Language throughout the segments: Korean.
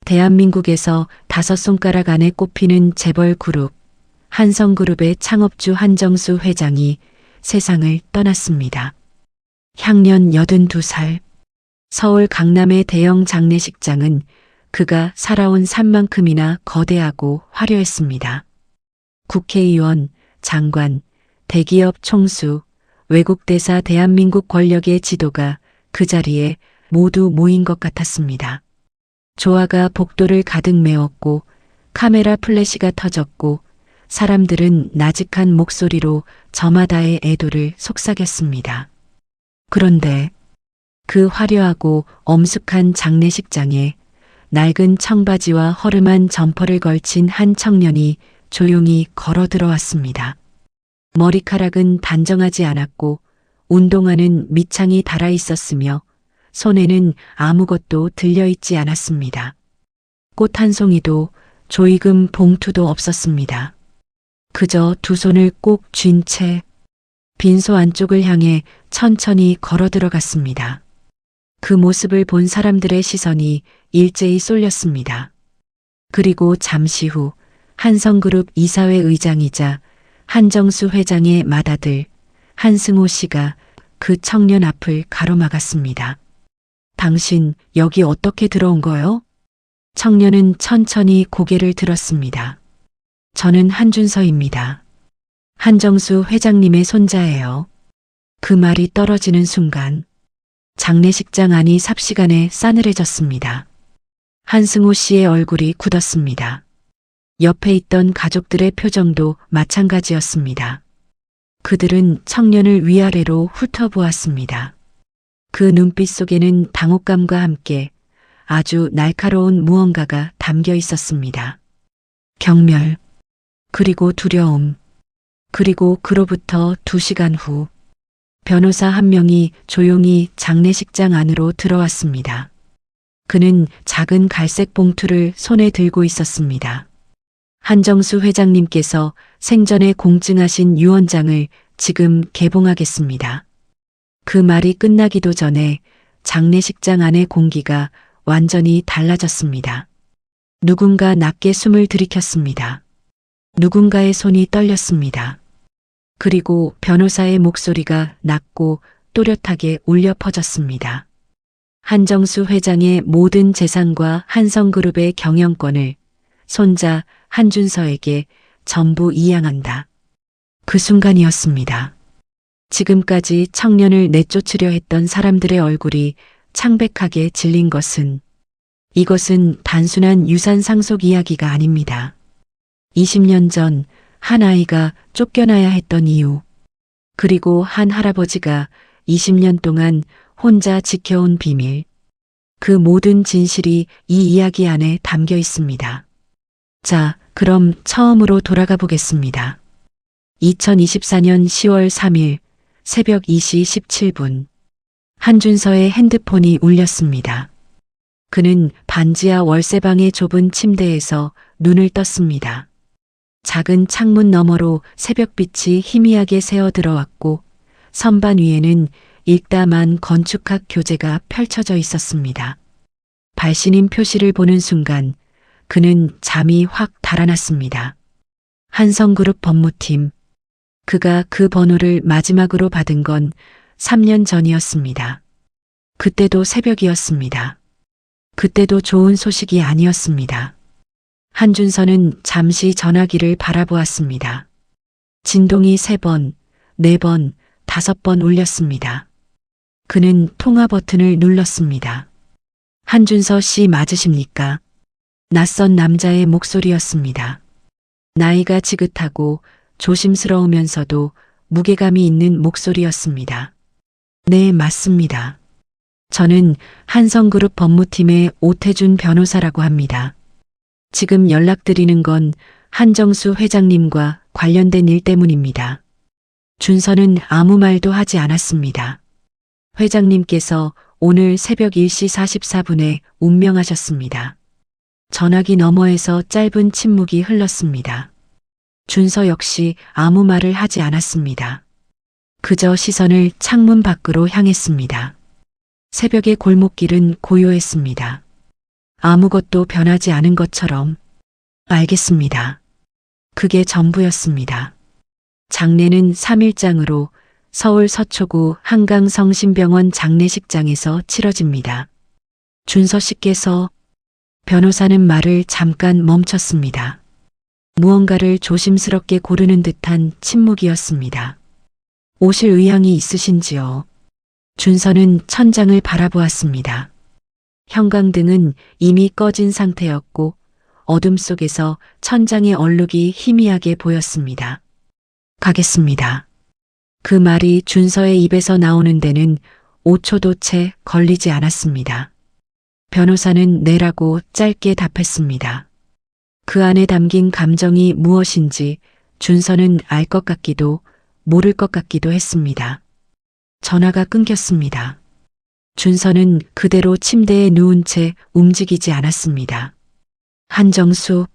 대한민국에서 5손가락 안에 꼽히는 재벌 그룹, 한성그룹의 창업주 한정수 회장이 세상을 떠났습니다. 향년 82살. 서울 강남의 대형 장례식장은 그가 살아온 산만큼이나 거대하고 화려했습니다. 국회의원, 장관, 대기업 총수, 외국 대사 대한민국 권력의 지도가 그 자리에 모두 모인 것 같았습니다. 조화가 복도를 가득 메웠고 카메라 플래시가 터졌고 사람들은 나직한 목소리로 저마다의 애도를 속삭였습니다. 그런데 그 화려하고 엄숙한 장례식장에 낡은 청바지와 허름한 점퍼를 걸친 한 청년이 조용히 걸어 들어왔습니다. 머리카락은 단정하지 않았고 운동화는 밑창이 달아 있었으며 손에는 아무것도 들려있지 않았습니다. 꽃 한 송이도 조이금 봉투도 없었습니다. 그저 두 손을 꼭 쥔 채 빈소 안쪽을 향해 천천히 걸어 들어갔습니다. 그 모습을 본 사람들의 시선이 일제히 쏠렸습니다. 그리고 잠시 후 한성그룹 이사회 의장이자 한정수 회장의 맏아들 한승호 씨가 그 청년 앞을 가로막았습니다. 당신 여기 어떻게 들어온 거요? 청년은 천천히 고개를 들었습니다. 저는 한준서입니다. 한정수 회장님의 손자예요. 그 말이 떨어지는 순간 장례식장 안이 삽시간에 싸늘해졌습니다. 한승호 씨의 얼굴이 굳었습니다. 옆에 있던 가족들의 표정도 마찬가지였습니다. 그들은 청년을 위아래로 훑어보았습니다. 그 눈빛 속에는 당혹감과 함께 아주 날카로운 무언가가 담겨 있었습니다. 경멸, 그리고 두려움, 그리고 그로부터 2시간 후 변호사 한 명이 조용히 장례식장 안으로 들어왔습니다. 그는 작은 갈색 봉투를 손에 들고 있었습니다. 한정수 회장님께서 생전에 공증하신 유언장을 지금 개봉하겠습니다. 그 말이 끝나기도 전에 장례식장 안의 공기가 완전히 달라졌습니다. 누군가 낮게 숨을 들이켰습니다. 누군가의 손이 떨렸습니다. 그리고 변호사의 목소리가 낮고 또렷하게 울려 퍼졌습니다. 한정수 회장의 모든 재산과 한성그룹의 경영권을 손자 한준서에게 전부 이양한다. 그 순간이었습니다. 지금까지 청년을 내쫓으려 했던 사람들의 얼굴이 창백하게 질린 것은 이것은 단순한 유산 상속 이야기가 아닙니다. 20년 전 한 아이가 쫓겨나야 했던 이유, 그리고 한 할아버지가 20년 동안 혼자 지켜온 비밀, 그 모든 진실이 이 이야기 안에 담겨 있습니다. 자, 그럼 처음으로 돌아가 보겠습니다. 2024년 10월 3일 새벽 2시 17분 한준서의 핸드폰이 울렸습니다. 그는 반지하 월세방의 좁은 침대에서 눈을 떴습니다. 작은 창문 너머로 새벽빛이 희미하게 새어 들어왔고 선반 위에는 일다만 건축학 교재가 펼쳐져 있었습니다. 발신인 표시를 보는 순간 그는 잠이 확 달아났습니다. 한성그룹 법무팀. 그가 그 번호를 마지막으로 받은 건 3년 전이었습니다. 그때도 새벽이었습니다. 그때도 좋은 소식이 아니었습니다. 한준서는 잠시 전화기를 바라보았습니다. 진동이 3번, 4번, 5번 울렸습니다. 그는 통화 버튼을 눌렀습니다. 한준서 씨 맞으십니까? 낯선 남자의 목소리였습니다. 나이가 지긋하고 조심스러우면서도 무게감이 있는 목소리였습니다. 네, 맞습니다. 저는 한성그룹 법무팀의 오태준 변호사라고 합니다. 지금 연락드리는 건 한정수 회장님과 관련된 일 때문입니다. 준서는 아무 말도 하지 않았습니다. 회장님께서 오늘 새벽 1시 44분에 운명하셨습니다. 전화기 너머에서 짧은 침묵이 흘렀습니다. 준서 역시 아무 말을 하지 않았습니다. 그저 시선을 창문 밖으로 향했습니다. 새벽의 골목길은 고요했습니다. 아무것도 변하지 않은 것처럼. 알겠습니다. 그게 전부였습니다. 장례는 3일장으로 서울 서초구 한강성심병원 장례식장에서 치러집니다. 준서 씨께서 변호사는 말을 잠깐 멈췄습니다. 무언가를 조심스럽게 고르는 듯한 침묵이었습니다. 오실 의향이 있으신지요? 준서는 천장을 바라보았습니다. 형광등은 이미 꺼진 상태였고 어둠 속에서 천장의 얼룩이 희미하게 보였습니다. 가겠습니다. 그 말이 준서의 입에서 나오는 데는 5초도 채 걸리지 않았습니다. 변호사는 네라고 짧게 답했습니다. 그 안에 담긴 감정이 무엇인지 준서는 알 것 같기도 모를 것 같기도 했습니다. 전화가 끊겼습니다. 준서는 그대로 침대에 누운 채 움직이지 않았습니다. 한정수,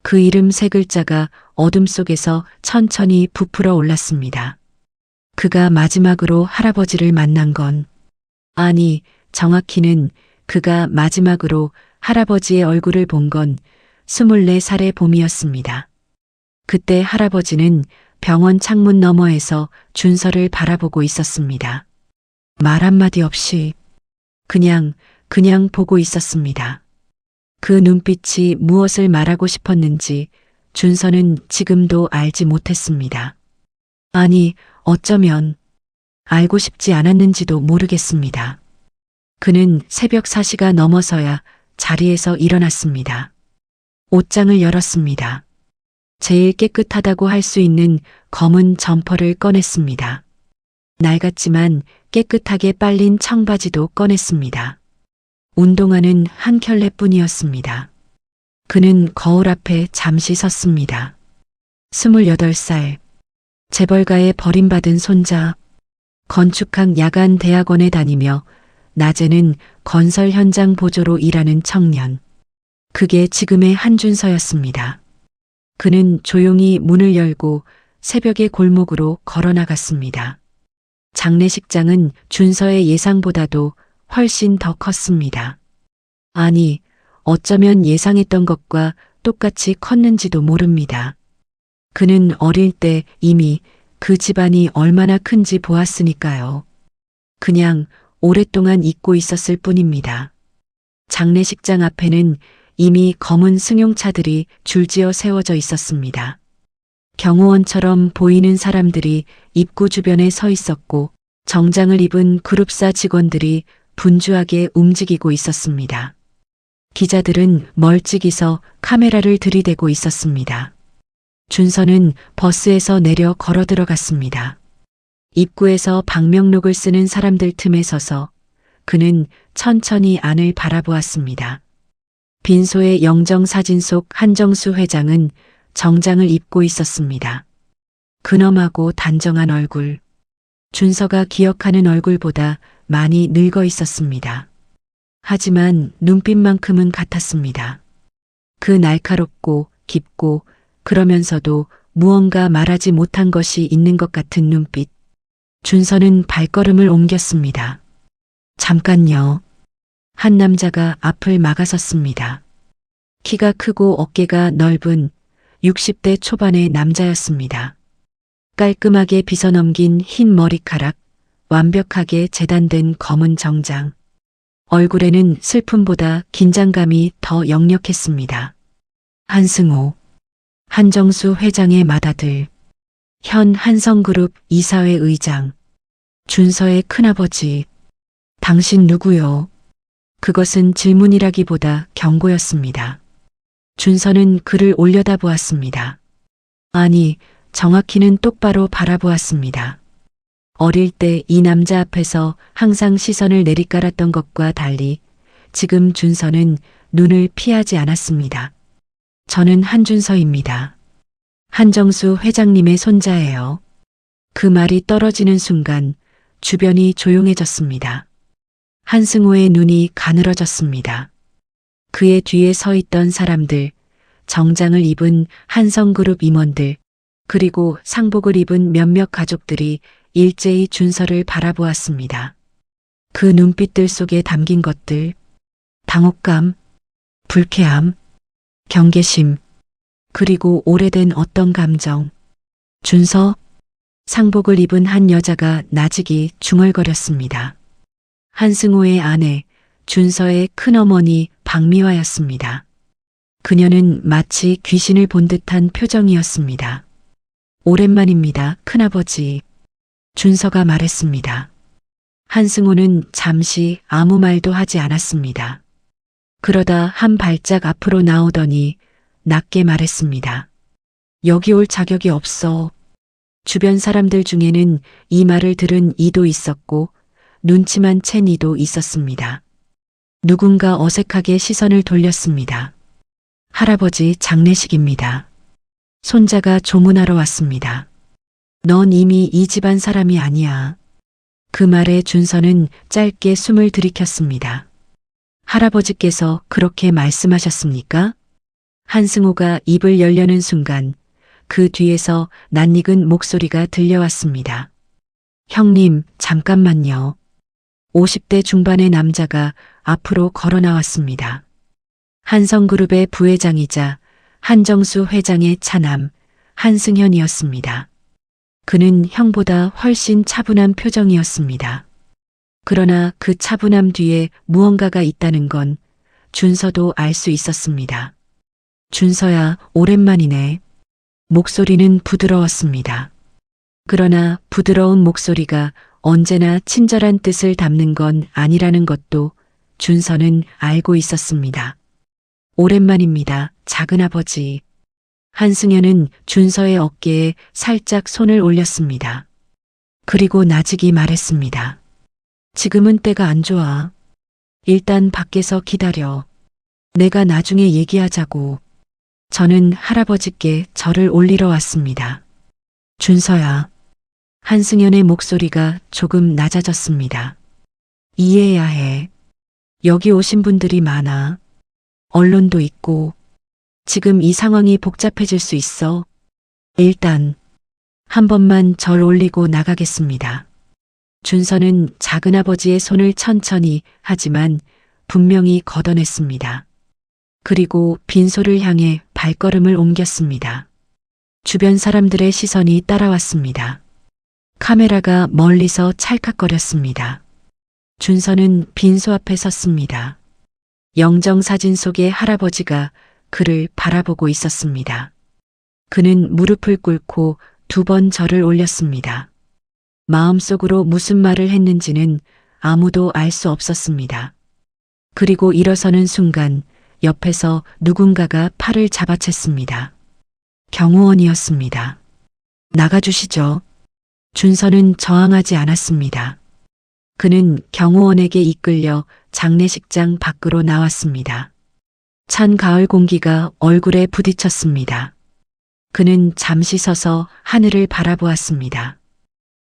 그 이름 세 글자가 어둠 속에서 천천히 부풀어 올랐습니다. 그가 마지막으로 할아버지를 만난 건, 아니, 정확히는 그가 마지막으로 할아버지의 얼굴을 본 건 24살의 봄이었습니다. 그때 할아버지는 병원 창문 너머에서 준서를 바라보고 있었습니다. 말 한마디 없이 그냥 보고 있었습니다. 그 눈빛이 무엇을 말하고 싶었는지 준서는 지금도 알지 못했습니다. 아니, 어쩌면 알고 싶지 않았는지도 모르겠습니다. 그는 새벽 4시가 넘어서야 자리에서 일어났습니다. 옷장을 열었습니다. 제일 깨끗하다고 할 수 있는 검은 점퍼를 꺼냈습니다. 낡았지만 깨끗하게 빨린 청바지도 꺼냈습니다. 운동화는 한 켤레뿐이었습니다. 그는 거울 앞에 잠시 섰습니다. 28살, 재벌가에 버림받은 손자, 건축학 야간 대학원에 다니며 낮에는 건설 현장 보조로 일하는 청년. 그게 지금의 한준서였습니다. 그는 조용히 문을 열고 새벽의 골목으로 걸어나갔습니다. 장례식장은 준서의 예상보다도 훨씬 더 컸습니다. 아니, 어쩌면 예상했던 것과 똑같이 컸는지도 모릅니다. 그는 어릴 때 이미 그 집안이 얼마나 큰지 보았으니까요. 그냥 오랫동안 잊고 있었을 뿐입니다. 장례식장 앞에는 이미 검은 승용차들이 줄지어 세워져 있었습니다. 경호원처럼 보이는 사람들이 입구 주변에 서 있었고 정장을 입은 그룹사 직원들이 분주하게 움직이고 있었습니다. 기자들은 멀찍이서 카메라를 들이대고 있었습니다. 준서는 버스에서 내려 걸어 들어갔습니다. 입구에서 방명록을 쓰는 사람들 틈에 서서 그는 천천히 안을 바라보았습니다. 빈소의 영정사진 속 한정수 회장은 정장을 입고 있었습니다. 근엄하고 단정한 얼굴. 준서가 기억하는 얼굴보다 많이 늙어 있었습니다. 하지만 눈빛만큼은 같았습니다. 그 날카롭고 깊고 그러면서도 무언가 말하지 못한 것이 있는 것 같은 눈빛. 준서는 발걸음을 옮겼습니다. 잠깐요. 한 남자가 앞을 막아섰습니다. 키가 크고 어깨가 넓은 60대 초반의 남자였습니다. 깔끔하게 빗어넘긴 흰 머리카락, 완벽하게 재단된 검은 정장. 얼굴에는 슬픔보다 긴장감이 더 역력했습니다. 한승호, 한정수 회장의 맏아들, 현 한성그룹 이사회 의장, 준서의 큰아버지. 당신 누구요? 그것은 질문이라기보다 경고였습니다. 준서는 그를 올려다보았습니다. 아니, 정확히는 똑바로 바라보았습니다. 어릴 때 이 남자 앞에서 항상 시선을 내리깔았던 것과 달리 지금 준서는 눈을 피하지 않았습니다. 저는 한준서입니다. 한정수 회장님의 손자예요. 그 말이 떨어지는 순간 주변이 조용해졌습니다. 한승호의 눈이 가늘어졌습니다. 그의 뒤에 서 있던 사람들, 정장을 입은 한성그룹 임원들, 그리고 상복을 입은 몇몇 가족들이 일제히 준서를 바라보았습니다. 그 눈빛들 속에 담긴 것들, 당혹감, 불쾌함, 경계심, 그리고 오래된 어떤 감정. 준서, 상복을 입은 한 여자가 나직이 중얼거렸습니다. 한승호의 아내, 준서의 큰어머니 박미화였습니다. 그녀는 마치 귀신을 본 듯한 표정이었습니다. 오랜만입니다, 큰아버지. 준서가 말했습니다. 한승호는 잠시 아무 말도 하지 않았습니다. 그러다 한 발짝 앞으로 나오더니 낮게 말했습니다. 여기 올 자격이 없어. 주변 사람들 중에는 이 말을 들은 이도 있었고 눈치만 챈 이도 있었습니다. 누군가 어색하게 시선을 돌렸습니다. 할아버지 장례식입니다. 손자가 조문하러 왔습니다. 넌 이미 이 집안 사람이 아니야. 그 말에 준서는 짧게 숨을 들이켰습니다. 할아버지께서 그렇게 말씀하셨습니까? 한승호가 입을 열려는 순간 그 뒤에서 낯익은 목소리가 들려왔습니다. 형님, 잠깐만요. 50대 중반의 남자가 앞으로 걸어 나왔습니다. 한성그룹의 부회장이자 한정수 회장의 차남 한승현이었습니다. 그는 형보다 훨씬 차분한 표정이었습니다. 그러나 그 차분함 뒤에 무언가가 있다는 건 준서도 알 수 있었습니다. 준서야, 오랜만이네. 목소리는 부드러웠습니다. 그러나 부드러운 목소리가 언제나 친절한 뜻을 담는 건 아니라는 것도 준서는 알고 있었습니다. 오랜만입니다, 작은아버지. 한승현은 준서의 어깨에 살짝 손을 올렸습니다. 그리고 나직이 말했습니다. 지금은 때가 안 좋아. 일단 밖에서 기다려. 내가 나중에 얘기하자고. 저는 할아버지께 절을 올리러 왔습니다. 준서야. 한승현의 목소리가 조금 낮아졌습니다. 이해해야 해. 여기 오신 분들이 많아. 언론도 있고. 지금 이 상황이 복잡해질 수 있어. 일단 한 번만 절 올리고 나가겠습니다. 준서는 작은아버지의 손을 천천히 하지만 분명히 걷어냈습니다. 그리고 빈소를 향해 발걸음을 옮겼습니다. 주변 사람들의 시선이 따라왔습니다. 카메라가 멀리서 찰칵거렸습니다. 준서는 빈소 앞에 섰습니다. 영정사진 속의 할아버지가 그를 바라보고 있었습니다. 그는 무릎을 꿇고 2번 절을 올렸습니다. 마음속으로 무슨 말을 했는지는 아무도 알 수 없었습니다. 그리고 일어서는 순간 옆에서 누군가가 팔을 잡아챘습니다. 경호원이었습니다. 나가주시죠. 준서는 저항하지 않았습니다. 그는 경호원에게 이끌려 장례식장 밖으로 나왔습니다. 찬 가을 공기가 얼굴에 부딪혔습니다. 그는 잠시 서서 하늘을 바라보았습니다.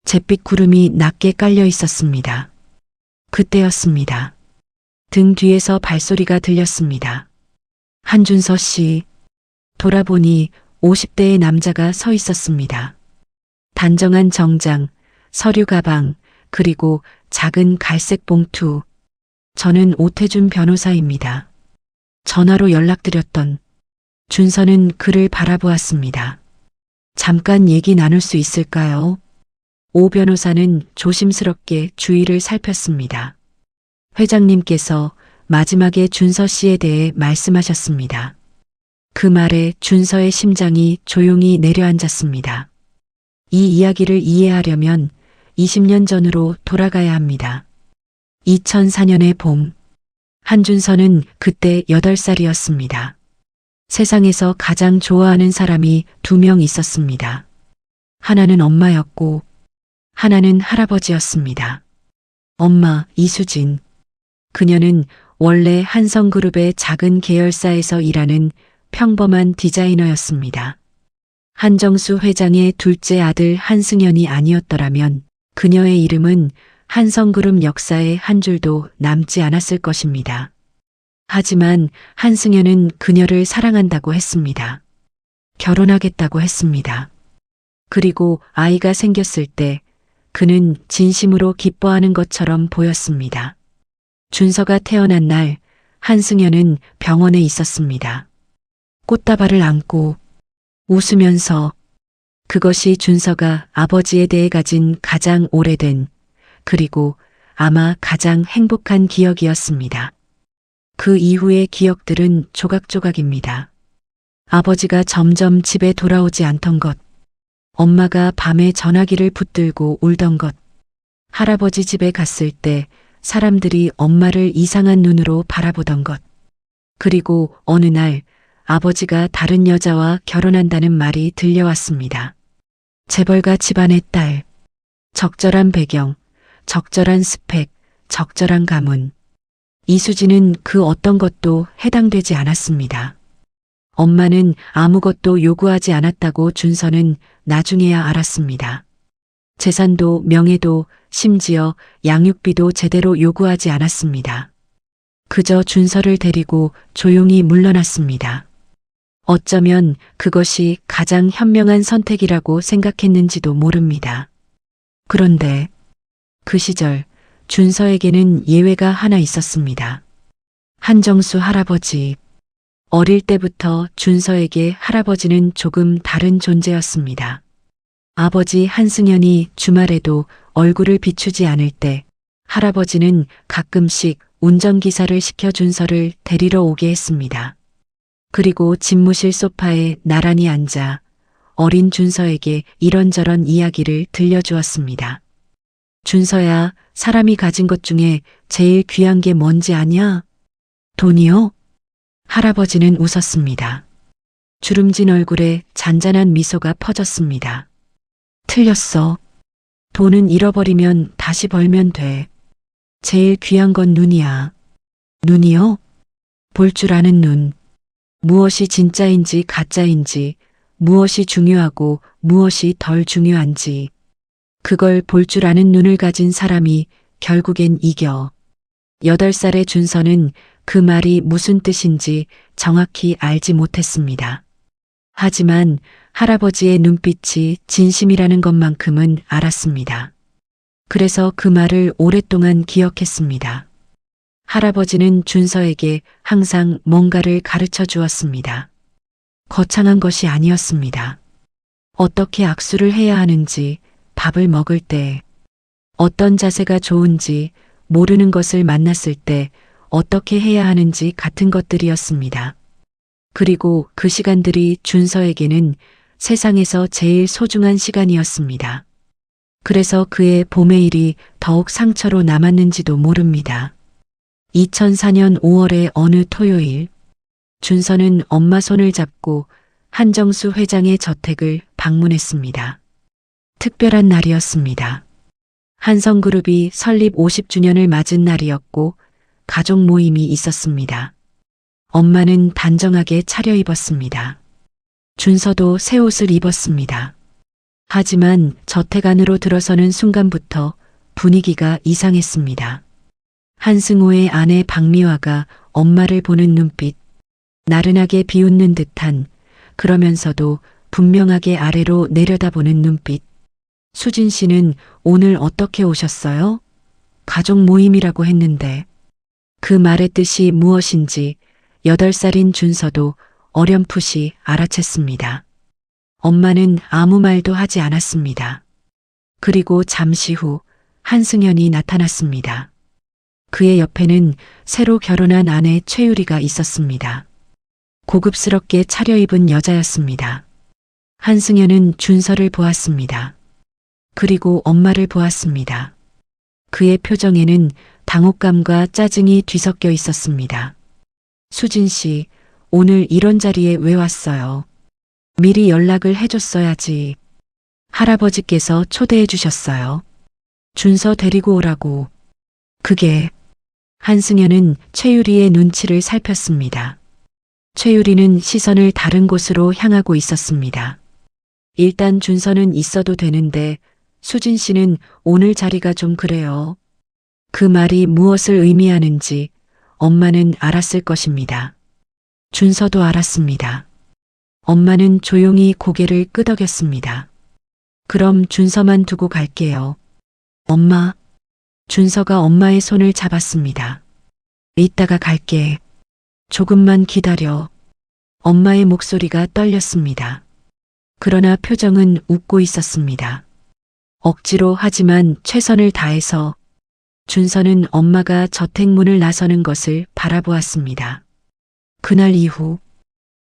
잿빛 구름이 낮게 깔려 있었습니다. 그때였습니다. 등 뒤에서 발소리가 들렸습니다. 한준서 씨. 돌아보니 50대의 남자가 서 있었습니다. 단정한 정장, 서류 가방, 그리고 작은 갈색 봉투. 저는 오태준 변호사입니다. 전화로 연락드렸던. 준서는 그를 바라보았습니다. 잠깐 얘기 나눌 수 있을까요? 오 변호사는 조심스럽게 주위를 살폈습니다. 회장님께서 마지막에 준서 씨에 대해 말씀하셨습니다. 그 말에 준서의 심장이 조용히 내려앉았습니다. 이 이야기를 이해하려면 20년 전으로 돌아가야 합니다. 2004년의 봄. 한준서는 그때 8살이었습니다. 세상에서 가장 좋아하는 사람이 2명 있었습니다. 하나는 엄마였고 하나는 할아버지였습니다. 엄마 이수진. 그녀는 원래 한성그룹의 작은 계열사에서 일하는 평범한 디자이너였습니다. 한정수 회장의 둘째 아들 한승현이 아니었더라면 그녀의 이름은 한성그룹 역사에 한 줄도 남지 않았을 것입니다. 하지만 한승현은 그녀를 사랑한다고 했습니다. 결혼하겠다고 했습니다. 그리고 아이가 생겼을 때 그는 진심으로 기뻐하는 것처럼 보였습니다. 준서가 태어난 날 한승연은 병원에 있었습니다. 꽃다발을 안고 웃으면서 그것이 준서가 아버지에 대해 가진 가장 오래된 그리고 아마 가장 행복한 기억이었습니다. 그 이후의 기억들은 조각조각입니다. 아버지가 점점 집에 돌아오지 않던 것, 엄마가 밤에 전화기를 붙들고 울던 것, 할아버지 집에 갔을 때 사람들이 엄마를 이상한 눈으로 바라보던 것, 그리고 어느 날 아버지가 다른 여자와 결혼한다는 말이 들려왔습니다. 재벌가 집안의 딸, 적절한 배경, 적절한 스펙, 적절한 가문. 이수지는 그 어떤 것도 해당되지 않았습니다. 엄마는 아무것도 요구하지 않았다고 준서는 나중에야 알았습니다. 재산도 명예도 심지어 양육비도 제대로 요구하지 않았습니다. 그저 준서를 데리고 조용히 물러났습니다. 어쩌면 그것이 가장 현명한 선택이라고 생각했는지도 모릅니다. 그런데 그 시절 준서에게는 예외가 하나 있었습니다. 한정수 할아버지. 어릴 때부터 준서에게 할아버지는 조금 다른 존재였습니다. 아버지 한승연이 주말에도 얼굴을 비추지 않을 때 할아버지는 가끔씩 운전기사를 시켜 준서를 데리러 오게 했습니다. 그리고 집무실 소파에 나란히 앉아 어린 준서에게 이런저런 이야기를 들려주었습니다. 준서야, 사람이 가진 것 중에 제일 귀한 게 뭔지 아냐? 돈이요? 할아버지는 웃었습니다. 주름진 얼굴에 잔잔한 미소가 퍼졌습니다. 틀렸어. 돈은 잃어버리면 다시 벌면 돼. 제일 귀한 건 눈이야. 눈이요? 볼 줄 아는 눈. 무엇이 진짜인지 가짜인지, 무엇이 중요하고 무엇이 덜 중요한지. 그걸 볼 줄 아는 눈을 가진 사람이 결국엔 이겨. 8살의 준서는 그 말이 무슨 뜻인지 정확히 알지 못했습니다. 하지만 할아버지의 눈빛이 진심이라는 것만큼은 알았습니다. 그래서 그 말을 오랫동안 기억했습니다. 할아버지는 준서에게 항상 뭔가를 가르쳐 주었습니다. 거창한 것이 아니었습니다. 어떻게 악수를 해야 하는지, 밥을 먹을 때, 어떤 자세가 좋은지, 모르는 것을 만났을 때 어떻게 해야 하는지 같은 것들이었습니다. 그리고 그 시간들이 준서에게는 세상에서 제일 소중한 시간이었습니다. 그래서 그의 봄의 일이 더욱 상처로 남았는지도 모릅니다. 2004년 5월의 어느 토요일, 준서는 엄마 손을 잡고 한정수 회장의 저택을 방문했습니다. 특별한 날이었습니다. 한성그룹이 설립 50주년을 맞은 날이었고 가족 모임이 있었습니다. 엄마는 단정하게 차려입었습니다. 준서도 새 옷을 입었습니다. 하지만 저택 안으로 들어서는 순간부터 분위기가 이상했습니다. 한승호의 아내 박미화가 엄마를 보는 눈빛, 나른하게 비웃는 듯한, 그러면서도 분명하게 아래로 내려다보는 눈빛. 수진 씨는 오늘 어떻게 오셨어요? 가족 모임이라고 했는데. 그 말의 뜻이 무엇인지 8살인 준서도 어렴풋이 알아챘습니다. 엄마는 아무 말도 하지 않았습니다. 그리고 잠시 후 한승연이 나타났습니다. 그의 옆에는 새로 결혼한 아내 최유리가 있었습니다. 고급스럽게 차려입은 여자였습니다. 한승연은 준서를 보았습니다. 그리고 엄마를 보았습니다. 그의 표정에는 당혹감과 짜증이 뒤섞여 있었습니다. 수진 씨, 오늘 이런 자리에 왜 왔어요? 미리 연락을 해줬어야지. 할아버지께서 초대해 주셨어요. 준서 데리고 오라고. 그게. 한승연은 최유리의 눈치를 살폈습니다. 최유리는 시선을 다른 곳으로 향하고 있었습니다. 일단 준서는 있어도 되는데 수진 씨는 오늘 자리가 좀 그래요. 그 말이 무엇을 의미하는지 엄마는 알았을 것입니다. 준서도 알았습니다. 엄마는 조용히 고개를 끄덕였습니다. 그럼 준서만 두고 갈게요. 엄마. 준서가 엄마의 손을 잡았습니다. 이따가 갈게. 조금만 기다려. 엄마의 목소리가 떨렸습니다. 그러나 표정은 웃고 있었습니다. 억지로 하지만 최선을 다해서 준서는 엄마가 저택문을 나서는 것을 바라보았습니다. 그날 이후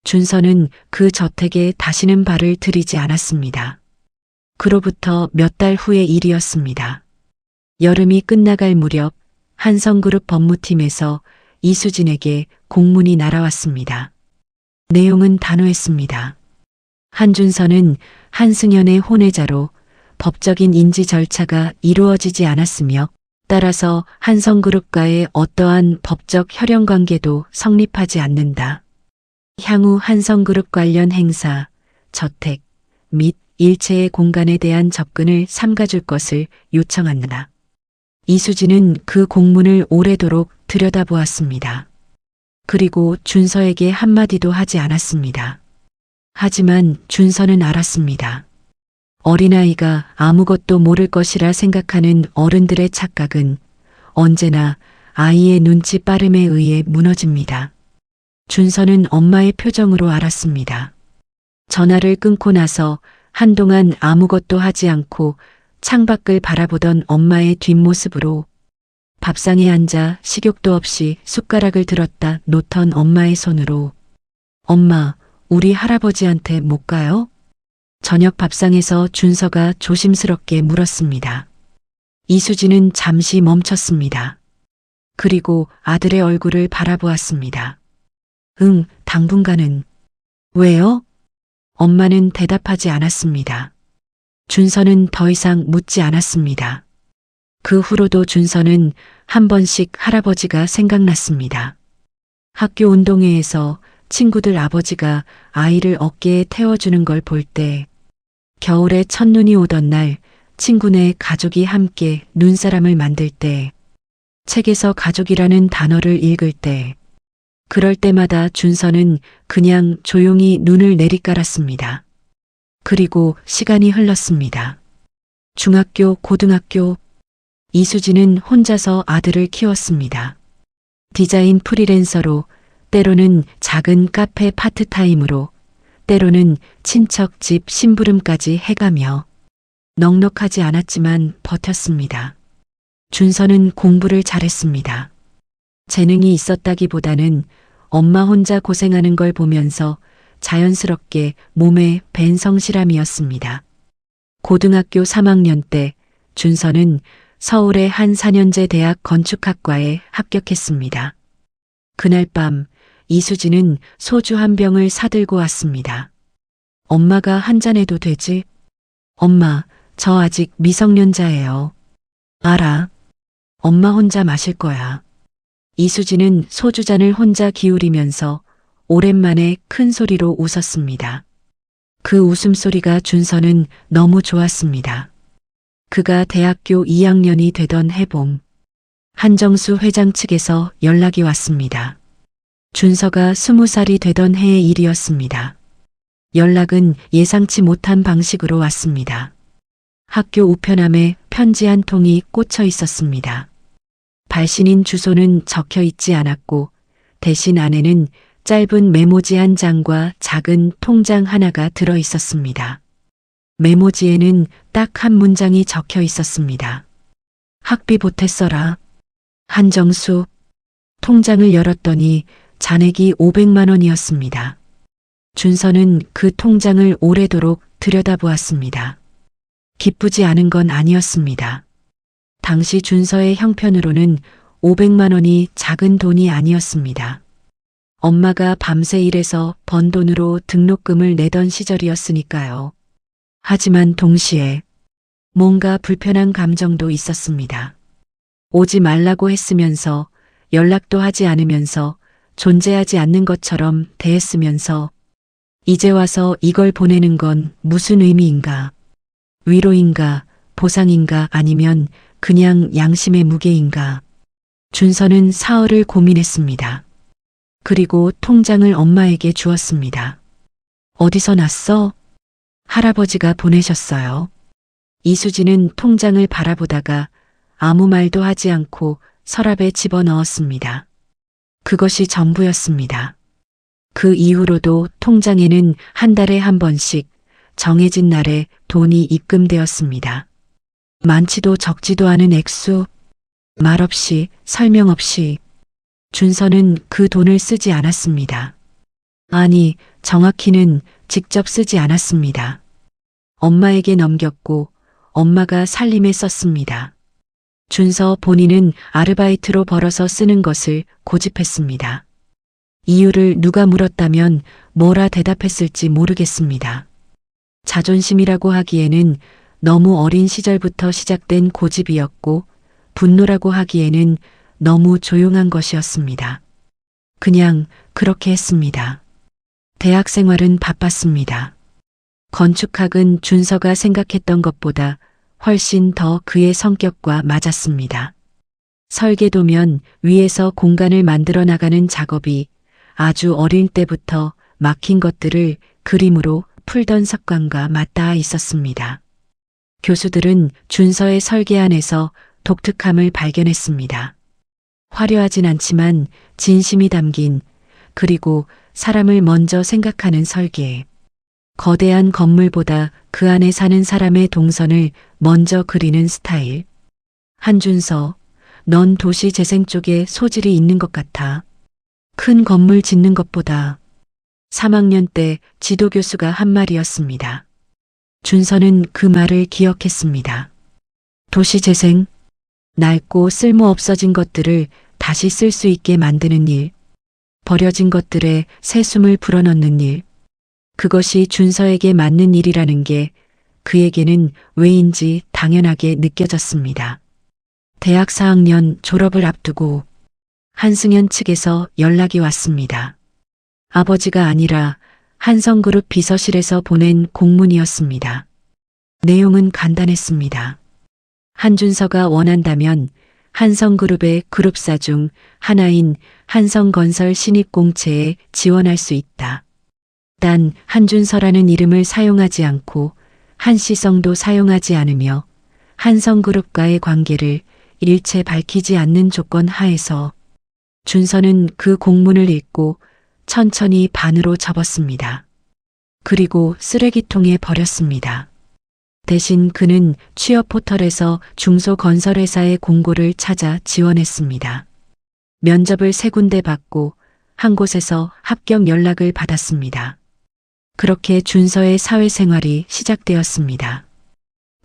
준서는 그 저택에 다시는 발을 들이지 않았습니다. 그로부터 몇 달 후의 일이었습니다. 여름이 끝나갈 무렵 한성그룹 법무팀에서 이수진에게 공문이 날아왔습니다. 내용은 단호했습니다. 한준서는 한승연의 혼외자로 법적인 인지 절차가 이루어지지 않았으며 따라서 한성그룹과의 어떠한 법적 혈연 관계도 성립하지 않는다. 향후 한성그룹 관련 행사, 저택 및 일체의 공간에 대한 접근을 삼가줄 것을 요청한다. 이수진은 그 공문을 오래도록 들여다보았습니다. 그리고 준서에게 한마디도 하지 않았습니다. 하지만 준서는 알았습니다. 어린아이가 아무것도 모를 것이라 생각하는 어른들의 착각은 언제나 아이의 눈치 빠름에 의해 무너집니다. 준서는 엄마의 표정으로 알았습니다. 전화를 끊고 나서 한동안 아무것도 하지 않고 창밖을 바라보던 엄마의 뒷모습으로 밥상에 앉아 식욕도 없이 숟가락을 들었다 놓던 엄마의 손으로 엄마, 우리 할아버지한테 못 가요? 저녁 밥상에서 준서가 조심스럽게 물었습니다. 이수진은 잠시 멈췄습니다. 그리고 아들의 얼굴을 바라보았습니다. 응, 당분간은. 왜요? 엄마는 대답하지 않았습니다. 준서는 더 이상 묻지 않았습니다. 그 후로도 준서는 한 번씩 할아버지가 생각났습니다. 학교 운동회에서 친구들 아버지가 아이를 어깨에 태워주는 걸 볼 때, 겨울에 첫눈이 오던 날 친구네 가족이 함께 눈사람을 만들 때, 책에서 가족이라는 단어를 읽을 때, 그럴 때마다 준서는 그냥 조용히 눈을 내리깔았습니다. 그리고 시간이 흘렀습니다. 중학교, 고등학교, 이수진은 혼자서 아들을 키웠습니다. 디자인 프리랜서로, 때로는 작은 카페 파트타임으로, 때로는 친척 집 심부름까지 해가며 넉넉하지 않았지만 버텼습니다. 준서는 공부를 잘했습니다. 재능이 있었다기보다는 엄마 혼자 고생하는 걸 보면서 자연스럽게 몸에 밴 성실함이었습니다. 고등학교 3학년 때 준서는 서울의 한 4년제 대학 건축학과에 합격했습니다. 그날 밤 이수진은 소주 한 병을 사들고 왔습니다. 엄마가 한 잔 해도 되지? 엄마, 저 아직 미성년자예요. 알아. 엄마 혼자 마실 거야. 이수진은 소주잔을 혼자 기울이면서 오랜만에 큰 소리로 웃었습니다. 그 웃음소리가 준서는 너무 좋았습니다. 그가 대학교 2학년이 되던 해봄, 한정수 회장 측에서 연락이 왔습니다. 준서가 20살이 되던 해의 일이었습니다. 연락은 예상치 못한 방식으로 왔습니다. 학교 우편함에 편지 한 통이 꽂혀 있었습니다. 발신인 주소는 적혀 있지 않았고 대신 안에는 짧은 메모지 한 장과 작은 통장 하나가 들어 있었습니다. 메모지에는 딱 한 문장이 적혀 있었습니다. 학비 보태 써라. 한정수. 통장을 열었더니 잔액이 500만 원이었습니다. 준서는 그 통장을 오래도록 들여다보았습니다. 기쁘지 않은 건 아니었습니다. 당시 준서의 형편으로는 500만 원이 작은 돈이 아니었습니다. 엄마가 밤새 일해서 번 돈으로 등록금을 내던 시절이었으니까요. 하지만 동시에 뭔가 불편한 감정도 있었습니다. 오지 말라고 했으면서 연락도 하지 않으면서 존재하지 않는 것처럼 대했으면서 이제 와서 이걸 보내는 건 무슨 의미인가? 위로인가? 보상인가? 아니면 그냥 양심의 무게인가? 준서는 사흘을 고민했습니다. 그리고 통장을 엄마에게 주었습니다. 어디서 났어? 할아버지가 보내셨어요. 이수진은 통장을 바라보다가 아무 말도 하지 않고 서랍에 집어넣었습니다. 그것이 전부였습니다. 그 이후로도 통장에는 한 달에 한 번씩 정해진 날에 돈이 입금되었습니다. 많지도 적지도 않은 액수, 말없이 설명 없이 준서는 그 돈을 쓰지 않았습니다. 아니, 정확히는 직접 쓰지 않았습니다. 엄마에게 넘겼고 엄마가 살림에 썼습니다. 준서 본인은 아르바이트로 벌어서 쓰는 것을 고집했습니다. 이유를 누가 물었다면 뭐라 대답했을지 모르겠습니다. 자존심이라고 하기에는 너무 어린 시절부터 시작된 고집이었고 분노라고 하기에는 너무 조용한 것이었습니다. 그냥 그렇게 했습니다. 대학 생활은 바빴습니다. 건축학은 준서가 생각했던 것보다 훨씬 더 그의 성격과 맞았습니다. 설계도면 위에서 공간을 만들어 나가는 작업이 아주 어릴 때부터 막힌 것들을 그림으로 풀던 습관과 맞닿아 있었습니다. 교수들은 준서의 설계 안에서 독특함을 발견했습니다. 화려하진 않지만 진심이 담긴, 그리고 사람을 먼저 생각하는 설계. 거대한 건물보다 그 안에 사는 사람의 동선을 먼저 그리는 스타일. 한준서, 넌 도시 재생 쪽에 소질이 있는 것 같아. 큰 건물 짓는 것보다. 3학년 때 지도교수가 한 말이었습니다. 준서는 그 말을 기억했습니다. 도시 재생, 낡고 쓸모 없어진 것들을 다시 쓸 수 있게 만드는 일, 버려진 것들에 새 숨을 불어넣는 일, 그것이 준서에게 맞는 일이라는 게 그에게는 왜인지 당연하게 느껴졌습니다. 대학 4학년 졸업을 앞두고 한승연 측에서 연락이 왔습니다. 아버지가 아니라 한성그룹 비서실에서 보낸 공문이었습니다. 내용은 간단했습니다. 한준서가 원한다면 한성그룹의 그룹사 중 하나인 한성건설 신입공채에 지원할 수 있다. 단 한준서라는 이름을 사용하지 않고 한시성도 사용하지 않으며 한성그룹과의 관계를 일체 밝히지 않는 조건 하에서 준서는 그 공문을 읽고 천천히 반으로 접었습니다. 그리고 쓰레기통에 버렸습니다. 대신 그는 취업 포털에서 중소건설회사의 공고를 찾아 지원했습니다. 면접을 3군데 받고 한 곳에서 합격 연락을 받았습니다. 그렇게 준서의 사회생활이 시작되었습니다.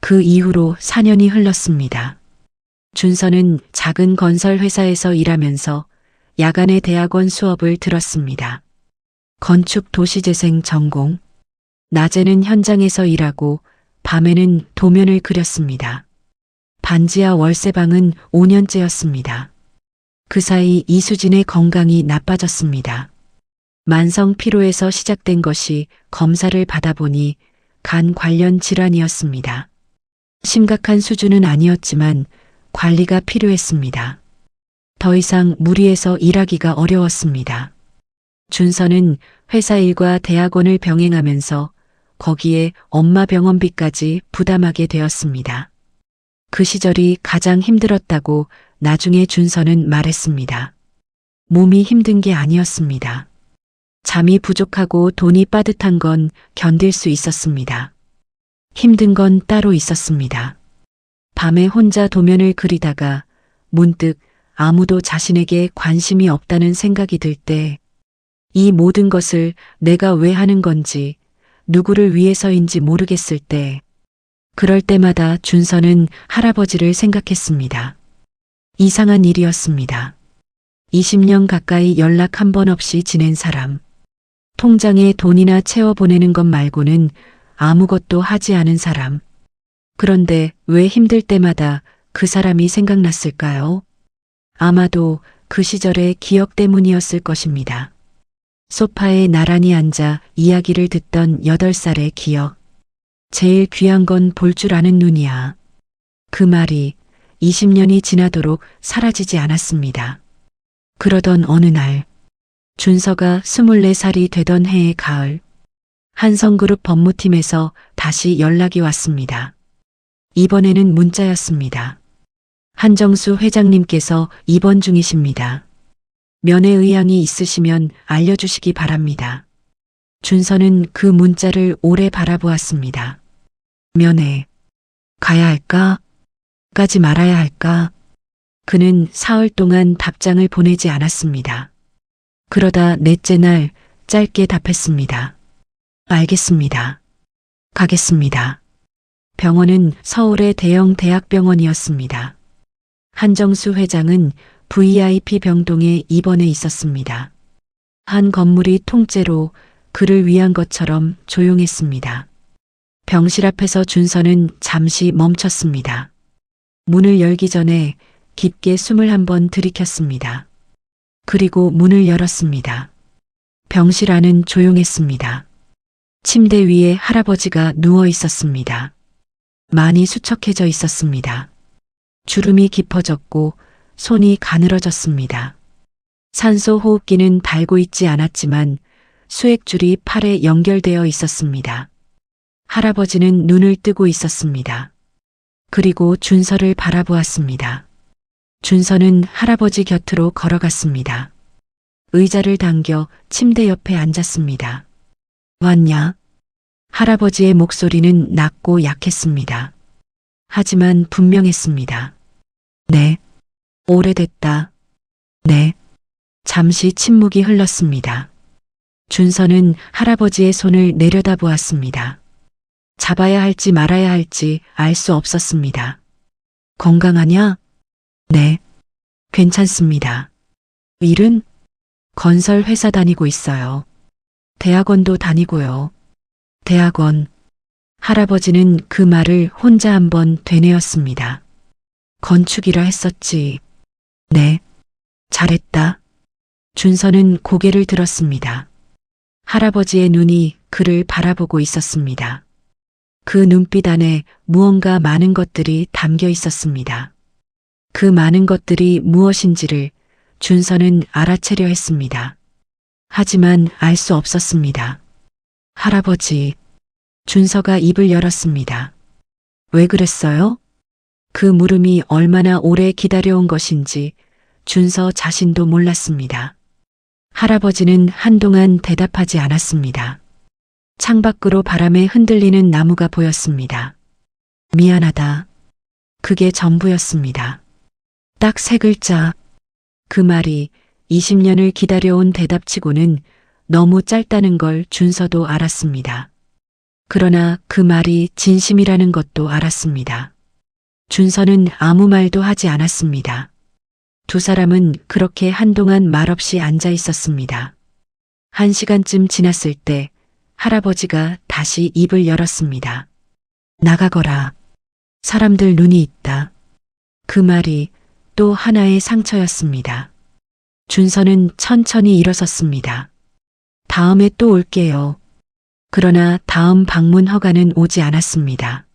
그 이후로 4년이 흘렀습니다. 준서는 작은 건설회사에서 일하면서 야간에 대학원 수업을 들었습니다. 건축 도시재생 전공. 낮에는 현장에서 일하고 밤에는 도면을 그렸습니다. 반지하 월세방은 5년째였습니다. 그 사이 이수진의 건강이 나빠졌습니다. 만성 피로에서 시작된 것이 검사를 받아보니 간 관련 질환이었습니다. 심각한 수준은 아니었지만 관리가 필요했습니다. 더 이상 무리해서 일하기가 어려웠습니다. 준서는 회사 일과 대학원을 병행하면서 거기에 엄마 병원비까지 부담하게 되었습니다. 그 시절이 가장 힘들었다고 나중에 준서는 말했습니다. 몸이 힘든 게 아니었습니다. 잠이 부족하고 돈이 빠듯한 건 견딜 수 있었습니다. 힘든 건 따로 있었습니다. 밤에 혼자 도면을 그리다가 문득 아무도 자신에게 관심이 없다는 생각이 들 때 이 모든 것을 내가 왜 하는 건지 누구를 위해서인지 모르겠을 때 그럴 때마다 준서는 할아버지를 생각했습니다. 이상한 일이었습니다. 20년 가까이 연락 한 번 없이 지낸 사람. 통장에 돈이나 채워 보내는 것 말고는 아무것도 하지 않은 사람. 그런데 왜 힘들 때마다 그 사람이 생각났을까요? 아마도 그 시절의 기억 때문이었을 것입니다. 소파에 나란히 앉아 이야기를 듣던 8살의 기억. 제일 귀한 건 볼 줄 아는 눈이야. 그 말이 20년이 지나도록 사라지지 않았습니다. 그러던 어느 날, 준서가 24살이 되던 해의 가을, 한성그룹 법무팀에서 다시 연락이 왔습니다. 이번에는 문자였습니다. 한정수 회장님께서 입원 중이십니다. 면회 의향이 있으시면 알려주시기 바랍니다. 준서는 그 문자를 오래 바라보았습니다. 면회. 가야 할까? 가지 말아야 할까? 그는 사흘 동안 답장을 보내지 않았습니다. 그러다 넷째 날 짧게 답했습니다. 알겠습니다. 가겠습니다. 병원은 서울의 대형 대학병원이었습니다. 한정수 회장은 VIP 병동에 입원해 있었습니다. 한 건물이 통째로 그를 위한 것처럼 조용했습니다. 병실 앞에서 준서는 잠시 멈췄습니다. 문을 열기 전에 깊게 숨을 한번 들이켰습니다. 그리고 문을 열었습니다. 병실 안은 조용했습니다. 침대 위에 할아버지가 누워 있었습니다. 많이 수척해져 있었습니다. 주름이 깊어졌고 손이 가늘어졌습니다. 산소 호흡기는 달고 있지 않았지만 수액줄이 팔에 연결되어 있었습니다. 할아버지는 눈을 뜨고 있었습니다. 그리고 준서를 바라보았습니다. 준서는 할아버지 곁으로 걸어갔습니다. 의자를 당겨 침대 옆에 앉았습니다. 왔냐? 할아버지의 목소리는 낮고 약했습니다. 하지만 분명했습니다. 네. 오래됐다. 네. 잠시 침묵이 흘렀습니다. 준서는 할아버지의 손을 내려다보았습니다. 잡아야 할지 말아야 할지 알 수 없었습니다. 건강하냐? 네. 괜찮습니다. 일은? 건설 회사 다니고 있어요. 대학원도 다니고요. 대학원. 할아버지는 그 말을 혼자 한번 되뇌었습니다. 건축이라 했었지. 네. 잘했다. 준서는 고개를 들었습니다. 할아버지의 눈이 그를 바라보고 있었습니다. 그 눈빛 안에 무언가 많은 것들이 담겨 있었습니다. 그 많은 것들이 무엇인지를 준서는 알아채려 했습니다. 하지만 알 수 없었습니다. 할아버지. 준서가 입을 열었습니다. 왜 그랬어요? 그 물음이 얼마나 오래 기다려온 것인지 준서 자신도 몰랐습니다. 할아버지는 한동안 대답하지 않았습니다. 창밖으로 바람에 흔들리는 나무가 보였습니다. 미안하다. 그게 전부였습니다. 딱 3글자. 그 말이 20년을 기다려온 대답치고는 너무 짧다는 걸 준서도 알았습니다. 그러나 그 말이 진심이라는 것도 알았습니다. 준서는 아무 말도 하지 않았습니다. 두 사람은 그렇게 한동안 말없이 앉아 있었습니다. 1시간쯤 지났을 때 할아버지가 다시 입을 열었습니다. 나가거라. 사람들 눈이 있다. 그 말이 또 하나의 상처였습니다. 준서는 천천히 일어섰습니다. 다음에 또 올게요. 그러나 다음 방문 허가는 오지 않았습니다.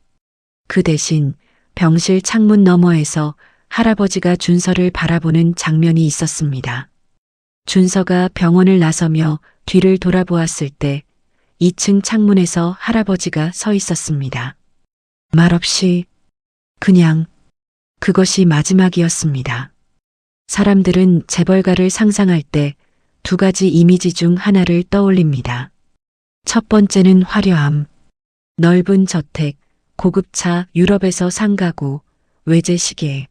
그 대신 병실 창문 너머에서 할아버지가 준서를 바라보는 장면이 있었습니다. 준서가 병원을 나서며 뒤를 돌아보았을 때 2층 창문에서 할아버지가 서 있었습니다. 말없이 그냥 그것이 마지막이었습니다. 사람들은 재벌가를 상상할 때 2가지 이미지 중 하나를 떠올립니다. 첫 번째는 화려함, 넓은 저택, 고급차, 유럽에서 상가구, 외제 시계.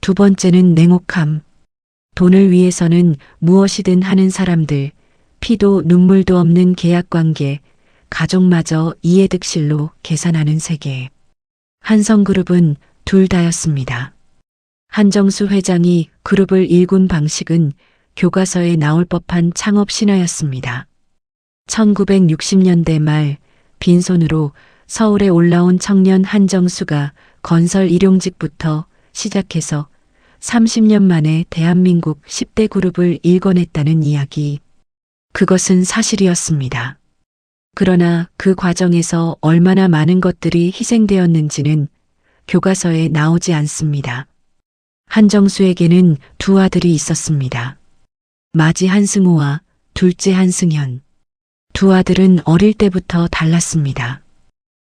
두 번째는 냉혹함, 돈을 위해서는 무엇이든 하는 사람들, 피도 눈물도 없는 계약관계, 가족마저 이해득실로 계산하는 세계. 한성그룹은 둘 다였습니다. 한정수 회장이 그룹을 일군 방식은 교과서에 나올 법한 창업 신화였습니다. 1960년대 말 빈손으로 서울에 올라온 청년 한정수가 건설 일용직부터 시작해서 30년 만에 대한민국 10대 그룹을 일궈냈다는 이야기. 그것은 사실이었습니다. 그러나 그 과정에서 얼마나 많은 것들이 희생되었는지는 교과서에 나오지 않습니다. 한정수에게는 2 아들이 있었습니다. 마지 한승호와 둘째 한승현. 2 아들은 어릴 때부터 달랐습니다.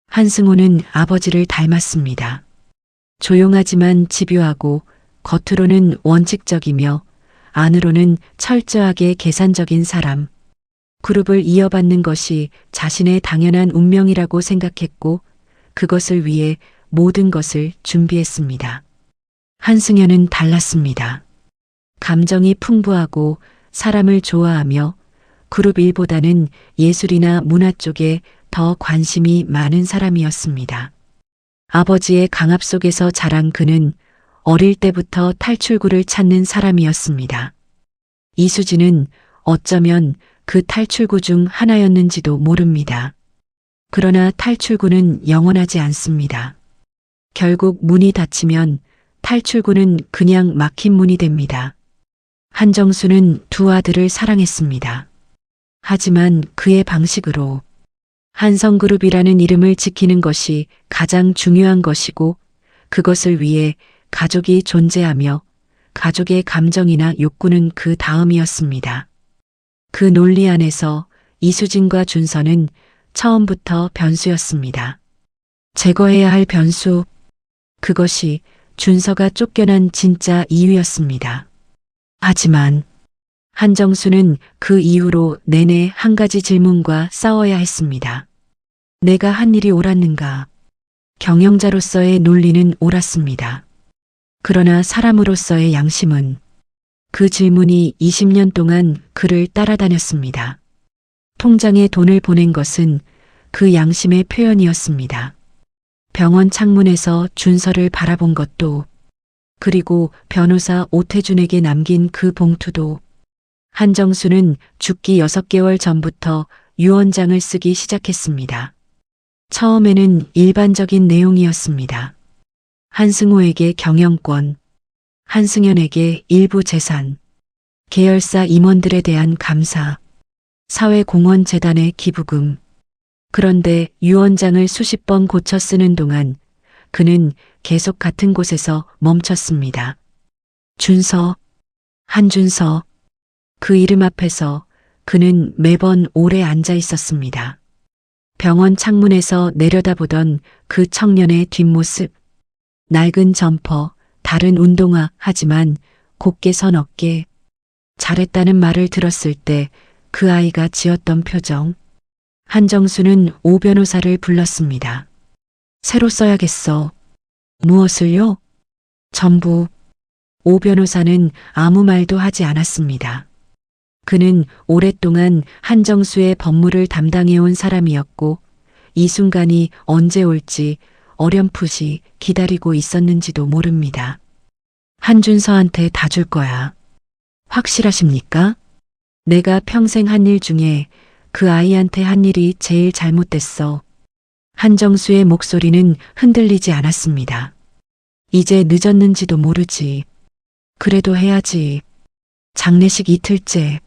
한승호는 아버지를 닮았습니다. 조용하지만 집요하고 겉으로는 원칙적이며 안으로는 철저하게 계산적인 사람. 그룹을 이어받는 것이 자신의 당연한 운명이라고 생각했고 그것을 위해 모든 것을 준비했습니다. 한승연은 달랐습니다. 감정이 풍부하고 사람을 좋아하며 그룹 일보다는 예술이나 문화 쪽에 더 관심이 많은 사람이었습니다. 아버지의 강압 속에서 자란 그는 어릴 때부터 탈출구를 찾는 사람이었습니다. 이수진은 어쩌면 그 탈출구 중 하나였는지도 모릅니다. 그러나 탈출구는 영원하지 않습니다. 결국 문이 닫히면 탈출구는 그냥 막힌 문이 됩니다. 한정수는 두 아들을 사랑했습니다. 하지만 그의 방식으로 한성그룹이라는 이름을 지키는 것이 가장 중요한 것이고 그것을 위해 가족이 존재하며 가족의 감정이나 욕구는 그 다음이었습니다. 그 논리 안에서 이수진과 준서는 처음부터 변수였습니다. 제거해야 할 변수, 그것이 준서가 쫓겨난 진짜 이유였습니다. 하지만 한정수는 그 이후로 내내 한 가지 질문과 싸워야 했습니다. 내가 한 일이 옳았는가? 경영자로서의 논리는 옳았습니다. 그러나 사람으로서의 양심은 그 질문이 20년 동안 그를 따라다녔습니다. 통장에 돈을 보낸 것은 그 양심의 표현이었습니다. 병원 창문에서 준서를 바라본 것도 그리고 변호사 오태준에게 남긴 그 봉투도 한정수는 죽기 6개월 전부터 유언장을 쓰기 시작했습니다. 처음에는 일반적인 내용이었습니다. 한승호에게 경영권, 한승연에게 일부 재산, 계열사 임원들에 대한 감사, 사회공헌재단의 기부금. 그런데 유언장을 수십 번 고쳐 쓰는 동안 그는 계속 같은 곳에서 멈췄습니다. 준서, 한준서. 그 이름 앞에서 그는 매번 오래 앉아 있었습니다. 병원 창문에서 내려다보던 그 청년의 뒷모습, 낡은 점퍼, 다른 운동화 하지만 곧게 선 어깨, 잘했다는 말을 들었을 때 그 아이가 지었던 표정. 한정수는 오 변호사를 불렀습니다. 새로 써야겠어. 무엇을요? 전부. 오 변호사는 아무 말도 하지 않았습니다. 그는 오랫동안 한정수의 법무를 담당해온 사람이었고 이 순간이 언제 올지 어렴풋이 기다리고 있었는지도 모릅니다. 한준서한테 다 줄 거야. 확실하십니까? 내가 평생 한 일 중에 그 아이한테 한 일이 제일 잘못됐어. 한정수의 목소리는 흔들리지 않았습니다. 이제 늦었는지도 모르지. 그래도 해야지. 장례식 이틀째.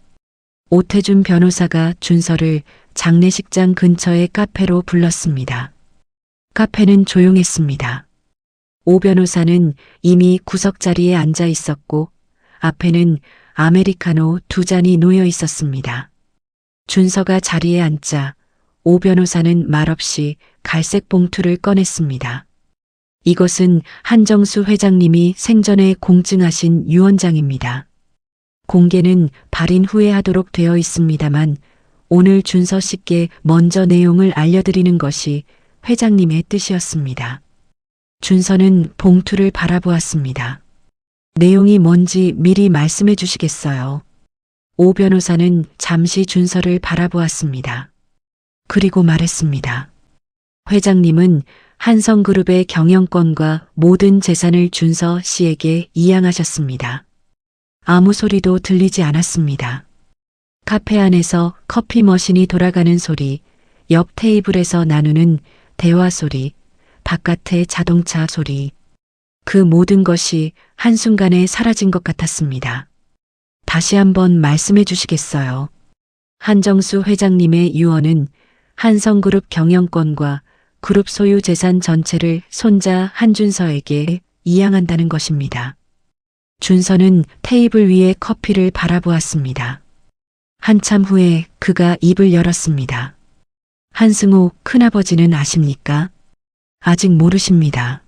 오태준 변호사가 준서를 장례식장 근처의 카페로 불렀습니다. 카페는 조용했습니다. 오 변호사는 이미 구석자리에 앉아 있었고 앞에는 아메리카노 2잔이 놓여 있었습니다. 준서가 자리에 앉자 오 변호사는 말없이 갈색 봉투를 꺼냈습니다. 이것은 한정수 회장님이 생전에 공증하신 유언장입니다. 공개는 발인 후에 하도록 되어 있습니다만 오늘 준서 씨께 먼저 내용을 알려드리는 것이 회장님의 뜻이었습니다. 준서는 봉투를 바라보았습니다. 내용이 뭔지 미리 말씀해 주시겠어요? 오 변호사는 잠시 준서를 바라보았습니다. 그리고 말했습니다. 회장님은 한성그룹의 경영권과 모든 재산을 준서 씨에게 이양하셨습니다. 아무 소리도 들리지 않았습니다. 카페 안에서 커피 머신이 돌아가는 소리, 옆 테이블에서 나누는 대화 소리, 바깥의 자동차 소리. 그 모든 것이 한순간에 사라진 것 같았습니다. 다시 한번 말씀해 주시겠어요? 한정수 회장님의 유언은 한성그룹 경영권과 그룹 소유 재산 전체를 손자 한준서에게 이양한다는 것입니다. 준서는 테이블 위에 커피를 바라보았습니다. 한참 후에 그가 입을 열었습니다. 한승호 큰아버지는 아십니까? 아직 모르십니다.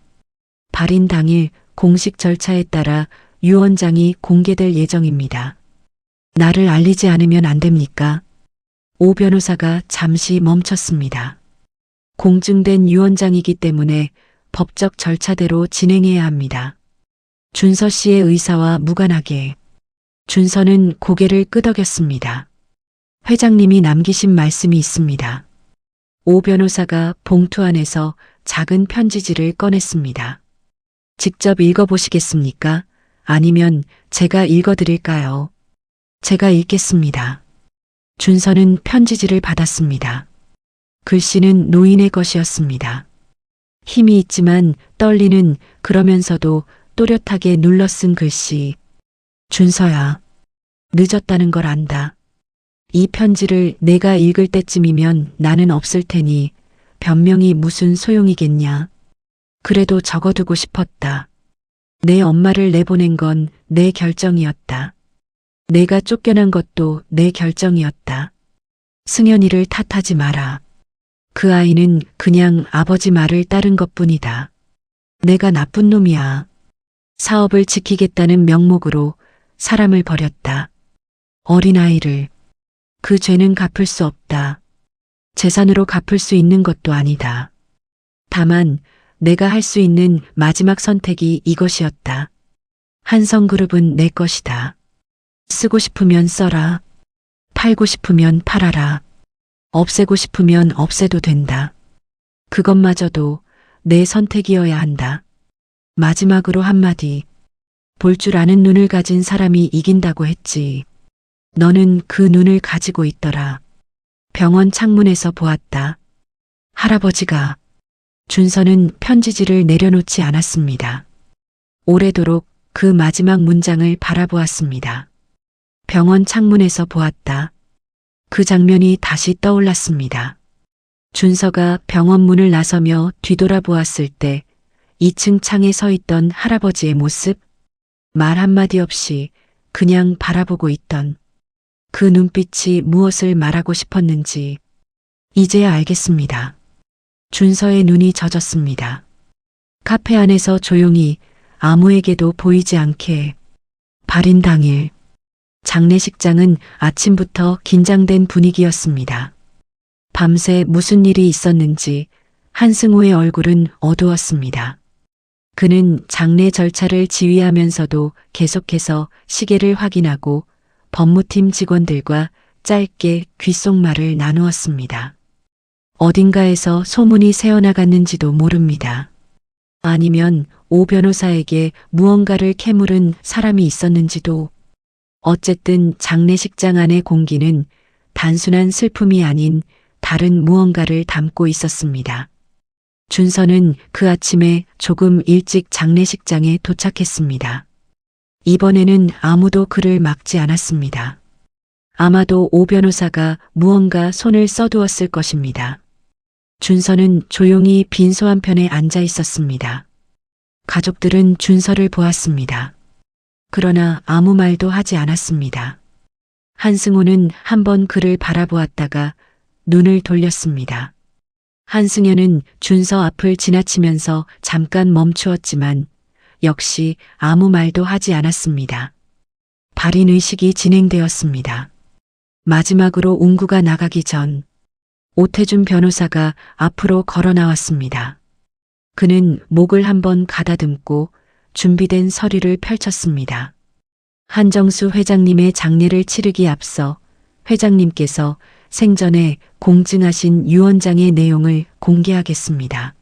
발인 당일 공식 절차에 따라 유언장이 공개될 예정입니다. 나를 알리지 않으면 안 됩니까? 오 변호사가 잠시 멈췄습니다. 공증된 유언장이기 때문에 법적 절차대로 진행해야 합니다. 준서 씨의 의사와 무관하게. 준서는 고개를 끄덕였습니다. 회장님이 남기신 말씀이 있습니다. 오 변호사가 봉투 안에서 작은 편지지를 꺼냈습니다. 직접 읽어보시겠습니까? 아니면 제가 읽어드릴까요? 제가 읽겠습니다. 준서는 편지지를 받았습니다. 글씨는 노인의 것이었습니다. 힘이 있지만 떨리는 그러면서도 또렷하게 눌러 쓴 글씨. 준서야, 늦었다는 걸 안다. 이 편지를 내가 읽을 때쯤이면 나는 없을 테니 변명이 무슨 소용이겠냐. 그래도 적어두고 싶었다. 내 엄마를 내보낸 건 내 결정이었다. 내가 쫓겨난 것도 내 결정이었다. 승현이를 탓하지 마라. 그 아이는 그냥 아버지 말을 따른 것뿐이다. 내가 나쁜 놈이야. 사업을 지키겠다는 명목으로 사람을 버렸다. 어린아이를. 그 죄는 갚을 수 없다. 재산으로 갚을 수 있는 것도 아니다. 다만 내가 할 수 있는 마지막 선택이 이것이었다. 한성그룹은 내 것이다. 쓰고 싶으면 써라. 팔고 싶으면 팔아라. 없애고 싶으면 없애도 된다. 그것마저도 내 선택이어야 한다. 마지막으로 한마디. 볼 줄 아는 눈을 가진 사람이 이긴다고 했지. 너는 그 눈을 가지고 있더라. 병원 창문에서 보았다. 할아버지가. 준서는 편지지를 내려놓지 않았습니다. 오래도록 그 마지막 문장을 바라보았습니다. 병원 창문에서 보았다. 그 장면이 다시 떠올랐습니다. 준서가 병원 문을 나서며 뒤돌아보았을 때 2층 창에 서 있던 할아버지의 모습, 말 한마디 없이 그냥 바라보고 있던 그 눈빛이 무엇을 말하고 싶었는지 이제야 알겠습니다. 준서의 눈이 젖었습니다. 카페 안에서 조용히 아무에게도 보이지 않게 발인 당일 장례식장은 아침부터 긴장된 분위기였습니다. 밤새 무슨 일이 있었는지 한승호의 얼굴은 어두웠습니다. 그는 장례 절차를 지휘하면서도 계속해서 시계를 확인하고 법무팀 직원들과 짧게 귓속말을 나누었습니다. 어딘가에서 소문이 새어나갔는지도 모릅니다. 아니면 오 변호사에게 무언가를 캐물은 사람이 있었는지도. 어쨌든 장례식장 안의 공기는 단순한 슬픔이 아닌 다른 무언가를 담고 있었습니다. 준서는 그 아침에 조금 일찍 장례식장에 도착했습니다. 이번에는 아무도 그를 막지 않았습니다. 아마도 오 변호사가 무언가 손을 써두었을 것입니다. 준서는 조용히 빈소 한편에 앉아 있었습니다. 가족들은 준서를 보았습니다. 그러나 아무 말도 하지 않았습니다. 한승호는 한번 그를 바라보았다가 눈을 돌렸습니다. 한승현은 준서 앞을 지나치면서 잠깐 멈추었지만 역시 아무 말도 하지 않았습니다. 발인의식이 진행되었습니다. 마지막으로 운구가 나가기 전 오태준 변호사가 앞으로 걸어 나왔습니다. 그는 목을 한번 가다듬고 준비된 서류를 펼쳤습니다. 한정수 회장님의 장례를 치르기 앞서 회장님께서 생전에 공증하신 유언장의 내용을 공개하겠습니다.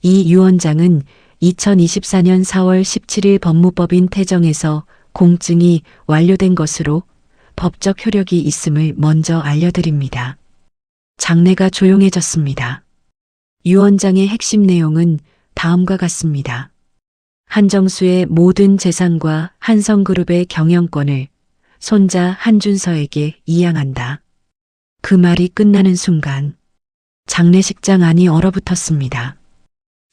이 유언장은 2024년 4월 17일 법무법인 태정에서 공증이 완료된 것으로 법적 효력이 있음을 먼저 알려드립니다. 장내가 조용해졌습니다. 유언장의 핵심 내용은 다음과 같습니다. 한정수의 모든 재산과 한성그룹의 경영권을 손자 한준서에게 이양한다. 그 말이 끝나는 순간 장례식장 안이 얼어붙었습니다.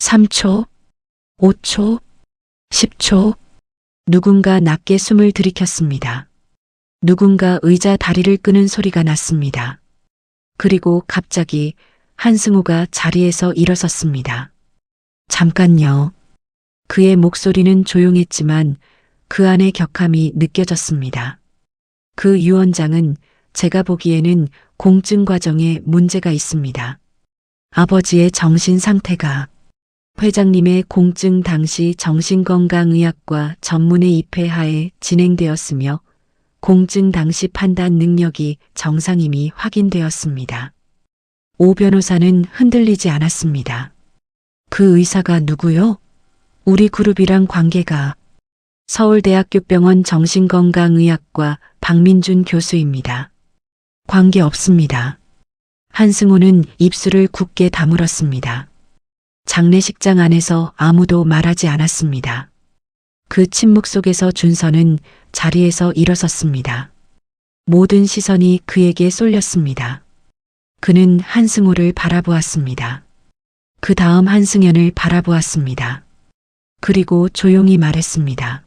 3초, 5초, 10초, 누군가 낮게 숨을 들이켰습니다. 누군가 의자 다리를 끄는 소리가 났습니다. 그리고 갑자기 한승호가 자리에서 일어섰습니다. 잠깐요. 그의 목소리는 조용했지만 그 안의 격함이 느껴졌습니다. 그 유언장은 제가 보기에는 공증 과정에 문제가 있습니다. 아버지의 정신 상태가 회장님의 공증 당시 정신건강의학과 전문의 입회하에 진행되었으며 공증 당시 판단 능력이 정상임이 확인되었습니다. 오 변호사는 흔들리지 않았습니다. 그 의사가 누구요? 우리 그룹이랑 관계가 서울대학교병원 정신건강의학과 박민준 교수입니다. 관계 없습니다. 한승호는 입술을 굳게 다물었습니다. 장례식장 안에서 아무도 말하지 않았습니다. 그 침묵 속에서 준서는 자리에서 일어섰습니다. 모든 시선이 그에게 쏠렸습니다. 그는 한승호를 바라보았습니다. 그 다음 한승연을 바라보았습니다. 그리고 조용히 말했습니다.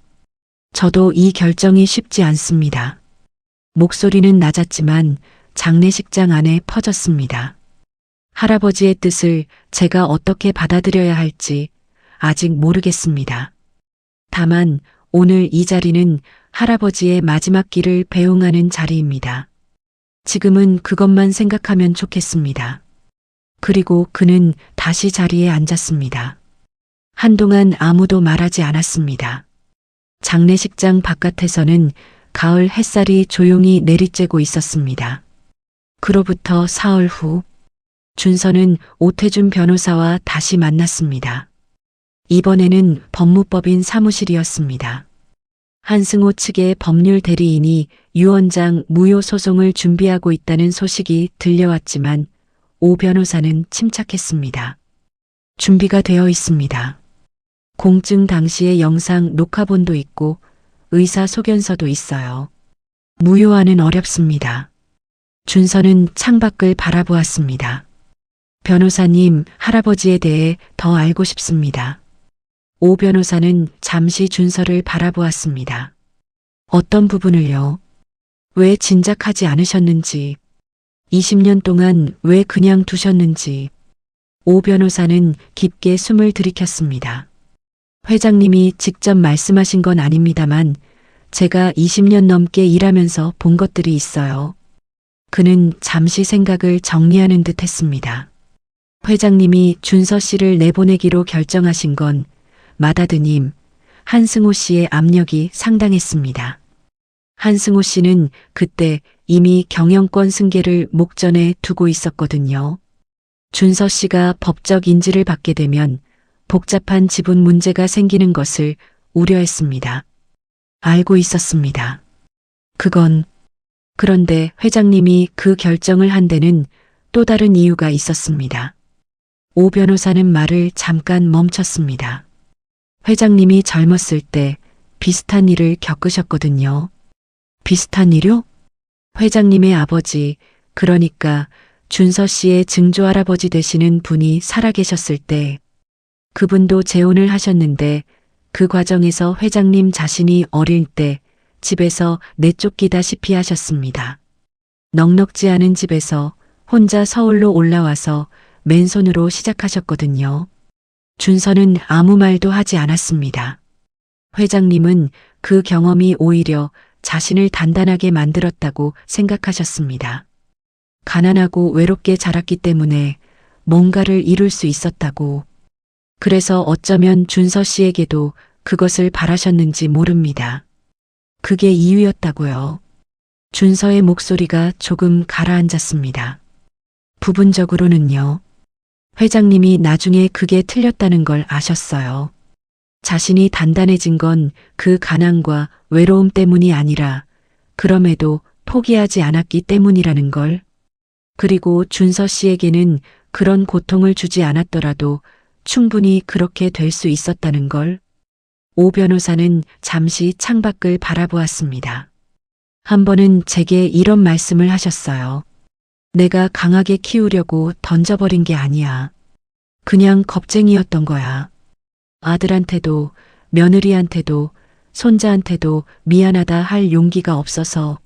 저도 이 결정이 쉽지 않습니다. 목소리는 낮았지만 장례식장 안에 퍼졌습니다. 할아버지의 뜻을 제가 어떻게 받아들여야 할지 아직 모르겠습니다. 다만 오늘 이 자리는 할아버지의 마지막 길을 배웅하는 자리입니다. 지금은 그것만 생각하면 좋겠습니다. 그리고 그는 다시 자리에 앉았습니다. 한동안 아무도 말하지 않았습니다. 장례식장 바깥에서는 가을 햇살이 조용히 내리쬐고 있었습니다. 그로부터 사흘 후 준서는 오태준 변호사와 다시 만났습니다. 이번에는 법무법인 사무실이었습니다. 한승호 측의 법률 대리인이 유언장 무효 소송을 준비하고 있다는 소식이 들려왔지만 오 변호사는 침착했습니다. 준비가 되어 있습니다. 공증 당시의 영상 녹화본도 있고 의사 소견서도 있어요. 무효화는 어렵습니다. 준서는 창밖을 바라보았습니다. 변호사님, 할아버지에 대해 더 알고 싶습니다. 오 변호사는 잠시 준서를 바라보았습니다. 어떤 부분을요? 왜 진작하지 않으셨는지, 20년 동안 왜 그냥 두셨는지. 오 변호사는 깊게 숨을 들이켰습니다. 회장님이 직접 말씀하신 건 아닙니다만 제가 20년 넘게 일하면서 본 것들이 있어요. 그는 잠시 생각을 정리하는 듯 했습니다. 회장님이 준서 씨를 내보내기로 결정하신 건 맏아드님 한승호 씨의 압력이 상당했습니다. 한승호 씨는 그때 이미 경영권 승계를 목전에 두고 있었거든요. 준서 씨가 법적 인지를 받게 되면 복잡한 지분 문제가 생기는 것을 우려했습니다. 알고 있었습니다. 그런데 회장님이 그 결정을 한 데는 또 다른 이유가 있었습니다. 오 변호사는 말을 잠깐 멈췄습니다. 회장님이 젊었을 때 비슷한 일을 겪으셨거든요. 비슷한 일요? 회장님의 아버지, 그러니까 준서 씨의 증조할아버지 되시는 분이 살아계셨을 때 그분도 재혼을 하셨는데 그 과정에서 회장님 자신이 어릴 때 집에서 내쫓기다시피 하셨습니다. 넉넉지 않은 집에서 혼자 서울로 올라와서 맨손으로 시작하셨거든요. 준서는 아무 말도 하지 않았습니다. 회장님은 그 경험이 오히려 자신을 단단하게 만들었다고 생각하셨습니다. 가난하고 외롭게 자랐기 때문에 뭔가를 이룰 수 있었다고. 그래서 어쩌면 준서 씨에게도 그것을 바라셨는지 모릅니다. 그게 이유였다고요. 준서의 목소리가 조금 가라앉았습니다. 부분적으로는요. 회장님이 나중에 그게 틀렸다는 걸 아셨어요. 자신이 단단해진 건 그 가난과 외로움 때문이 아니라 그럼에도 포기하지 않았기 때문이라는 걸. 그리고 준서 씨에게는 그런 고통을 주지 않았더라도 충분히 그렇게 될 수 있었다는 걸. 오 변호사는 잠시 창밖을 바라보았습니다. 한 번은 제게 이런 말씀을 하셨어요. 내가 강하게 키우려고 던져버린 게 아니야. 그냥 겁쟁이였던 거야. 아들한테도 며느리한테도 손자한테도 미안하다 할 용기가 없어서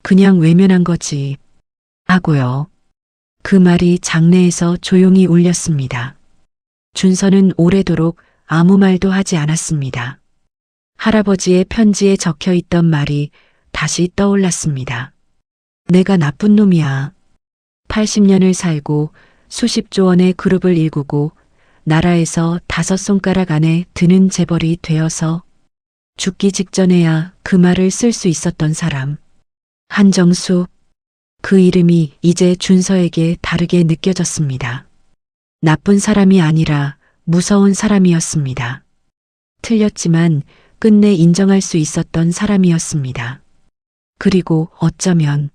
그냥 외면한 거지. 하고요. 그 말이 장내에서 조용히 울렸습니다. 준서는 오래도록 아무 말도 하지 않았습니다. 할아버지의 편지에 적혀 있던 말이 다시 떠올랐습니다. 내가 나쁜 놈이야. 80년을 살고 수십조 원의 그룹을 일구고 나라에서 5손가락 안에 드는 재벌이 되어서 죽기 직전에야 그 말을 쓸 수 있었던 사람. 한정수. 그 이름이 이제 준서에게 다르게 느껴졌습니다. 나쁜 사람이 아니라 무서운 사람이었습니다. 틀렸지만 끝내 인정할 수 있었던 사람이었습니다. 그리고 어쩌면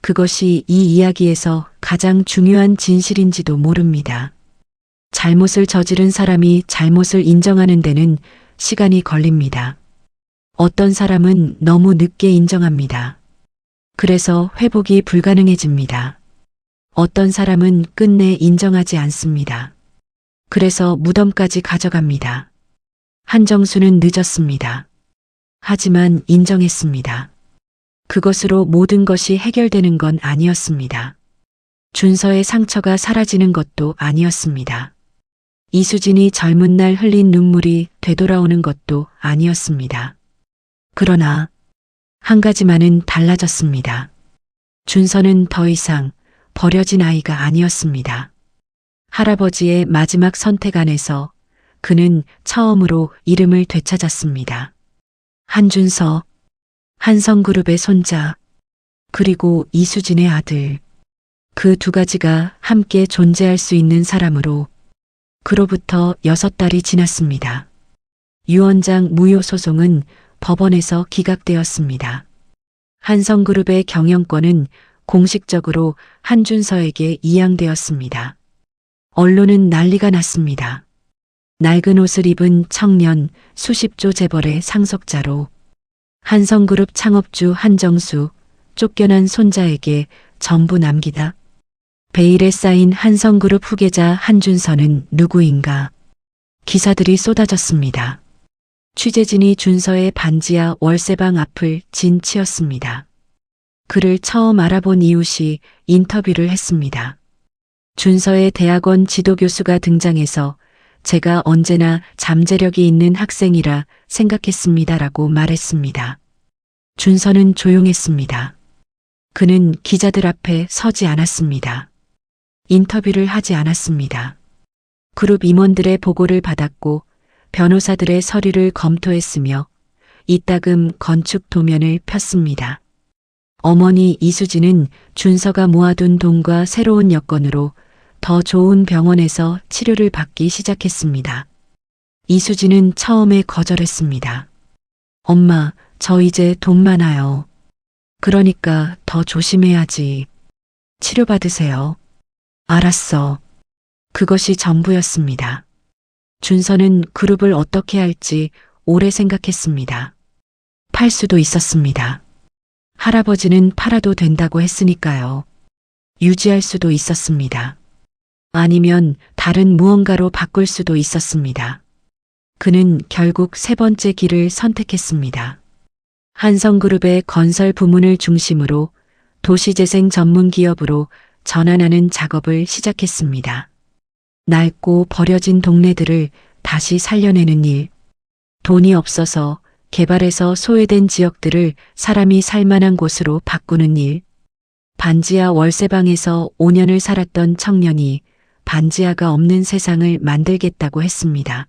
그것이 이 이야기에서 가장 중요한 진실인지도 모릅니다. 잘못을 저지른 사람이 잘못을 인정하는 데는 시간이 걸립니다. 어떤 사람은 너무 늦게 인정합니다. 그래서 회복이 불가능해집니다. 어떤 사람은 끝내 인정하지 않습니다. 그래서 무덤까지 가져갑니다. 한정수는 늦었습니다. 하지만 인정했습니다. 그것으로 모든 것이 해결되는 건 아니었습니다. 준서의 상처가 사라지는 것도 아니었습니다. 이수진이 젊은 날 흘린 눈물이 되돌아오는 것도 아니었습니다. 그러나 한 가지만은 달라졌습니다. 준서는 더 이상 버려진 아이가 아니었습니다. 할아버지의 마지막 선택 안에서 그는 처음으로 이름을 되찾았습니다. 한준서, 한성그룹의 손자, 그리고 이수진의 아들. 그 두 가지가 함께 존재할 수 있는 사람으로 그로부터 6달이 지났습니다. 유언장 무효 소송은 법원에서 기각되었습니다. 한성그룹의 경영권은 공식적으로 한준서에게 이양되었습니다. 언론은 난리가 났습니다. 낡은 옷을 입은 청년 수십조 재벌의 상속자로 한성그룹 창업주 한정수, 쫓겨난 손자에게 전부 남기다. 베일에 쌓인 한성그룹 후계자 한준서는 누구인가? 기사들이 쏟아졌습니다. 취재진이 준서의 반지하 월세방 앞을 진치었습니다. 그를 처음 알아본 이웃이 인터뷰를 했습니다. 준서의 대학원 지도교수가 등장해서 제가 언제나 잠재력이 있는 학생이라 생각했습니다라고 말했습니다. 준서는 조용했습니다. 그는 기자들 앞에 서지 않았습니다. 인터뷰를 하지 않았습니다. 그룹 임원들의 보고를 받았고 변호사들의 서류를 검토했으며 이따금 건축 도면을 폈습니다. 어머니 이수진은 준서가 모아둔 돈과 새로운 여건으로 더 좋은 병원에서 치료를 받기 시작했습니다. 이수진은 처음에 거절했습니다. 엄마, 저 이제 돈 많아요. 그러니까 더 조심해야지. 치료받으세요. 알았어. 그것이 전부였습니다. 준서는 그룹을 어떻게 할지 오래 생각했습니다. 팔 수도 있었습니다. 할아버지는 팔아도 된다고 했으니까요. 유지할 수도 있었습니다. 아니면 다른 무언가로 바꿀 수도 있었습니다. 그는 결국 세 번째 길을 선택했습니다. 한성그룹의 건설 부문을 중심으로 도시재생 전문 기업으로 전환하는 작업을 시작했습니다. 낡고 버려진 동네들을 다시 살려내는 일, 돈이 없어서 개발해서 소외된 지역들을 사람이 살만한 곳으로 바꾸는 일, 반지하 월세방에서 5년을 살았던 청년이 반지하가 없는 세상을 만들겠다고 했습니다.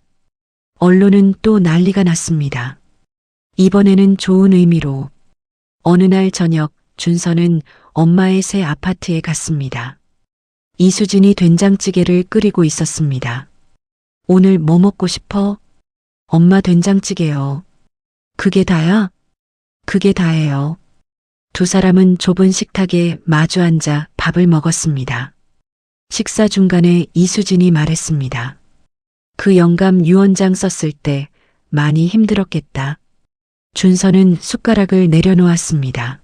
언론은 또 난리가 났습니다. 이번에는 좋은 의미로. 어느 날 저녁 준서는 엄마의 새 아파트에 갔습니다. 이수진이 된장찌개를 끓이고 있었습니다. 오늘 뭐 먹고 싶어? 엄마 된장찌개요. 그게 다야? 그게 다예요. 두 사람은 좁은 식탁에 마주 앉아 밥을 먹었습니다. 식사 중간에 이수진이 말했습니다. 그 영감 유언장 썼을 때 많이 힘들었겠다. 준서는 숟가락을 내려놓았습니다.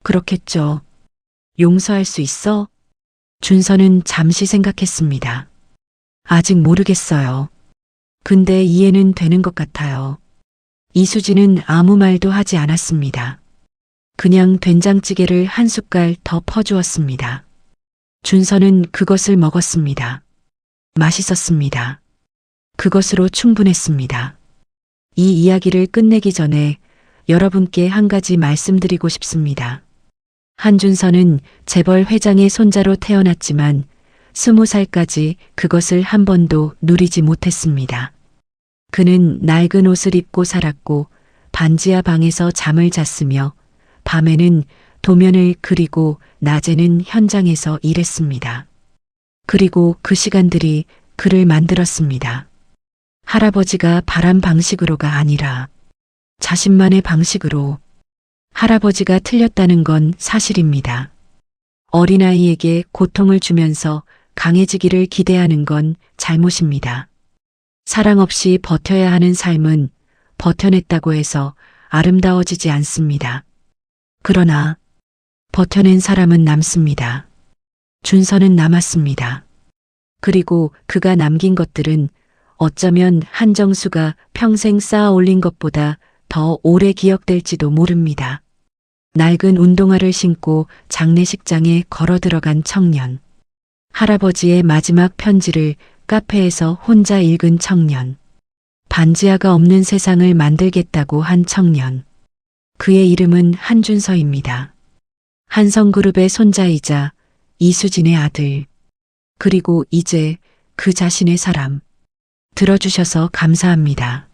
그렇겠죠. 용서할 수 있어? 준서는 잠시 생각했습니다. 아직 모르겠어요. 근데 이해는 되는 것 같아요. 이수진은 아무 말도 하지 않았습니다. 그냥 된장찌개를 한 숟갈 더 퍼주었습니다. 준서는 그것을 먹었습니다. 맛있었습니다. 그것으로 충분했습니다. 이 이야기를 끝내기 전에 여러분께 한 가지 말씀드리고 싶습니다. 한준서는 재벌 회장의 손자로 태어났지만 20살까지 그것을 한 번도 누리지 못했습니다. 그는 낡은 옷을 입고 살았고 반지하 방에서 잠을 잤으며 밤에는 도면을 그리고 낮에는 현장에서 일했습니다. 그리고 그 시간들이 그를 만들었습니다. 할아버지가 바란 방식으로가 아니라 자신만의 방식으로. 할아버지가 틀렸다는 건 사실입니다. 어린아이에게 고통을 주면서 강해지기를 기대하는 건 잘못입니다. 사랑 없이 버텨야 하는 삶은 버텨냈다고 해서 아름다워지지 않습니다. 그러나 버텨낸 사람은 남습니다. 준서는 남았습니다. 그리고 그가 남긴 것들은 어쩌면 한정수가 평생 쌓아 올린 것보다 더 오래 기억될지도 모릅니다. 낡은 운동화를 신고 장례식장에 걸어 들어간 청년. 할아버지의 마지막 편지를 카페에서 혼자 읽은 청년. 반지하가 없는 세상을 만들겠다고 한 청년. 그의 이름은 한준서입니다. 한성그룹의 손자이자 이수진의 아들. 그리고 이제 그 자신의 사람. 들어주셔서 감사합니다.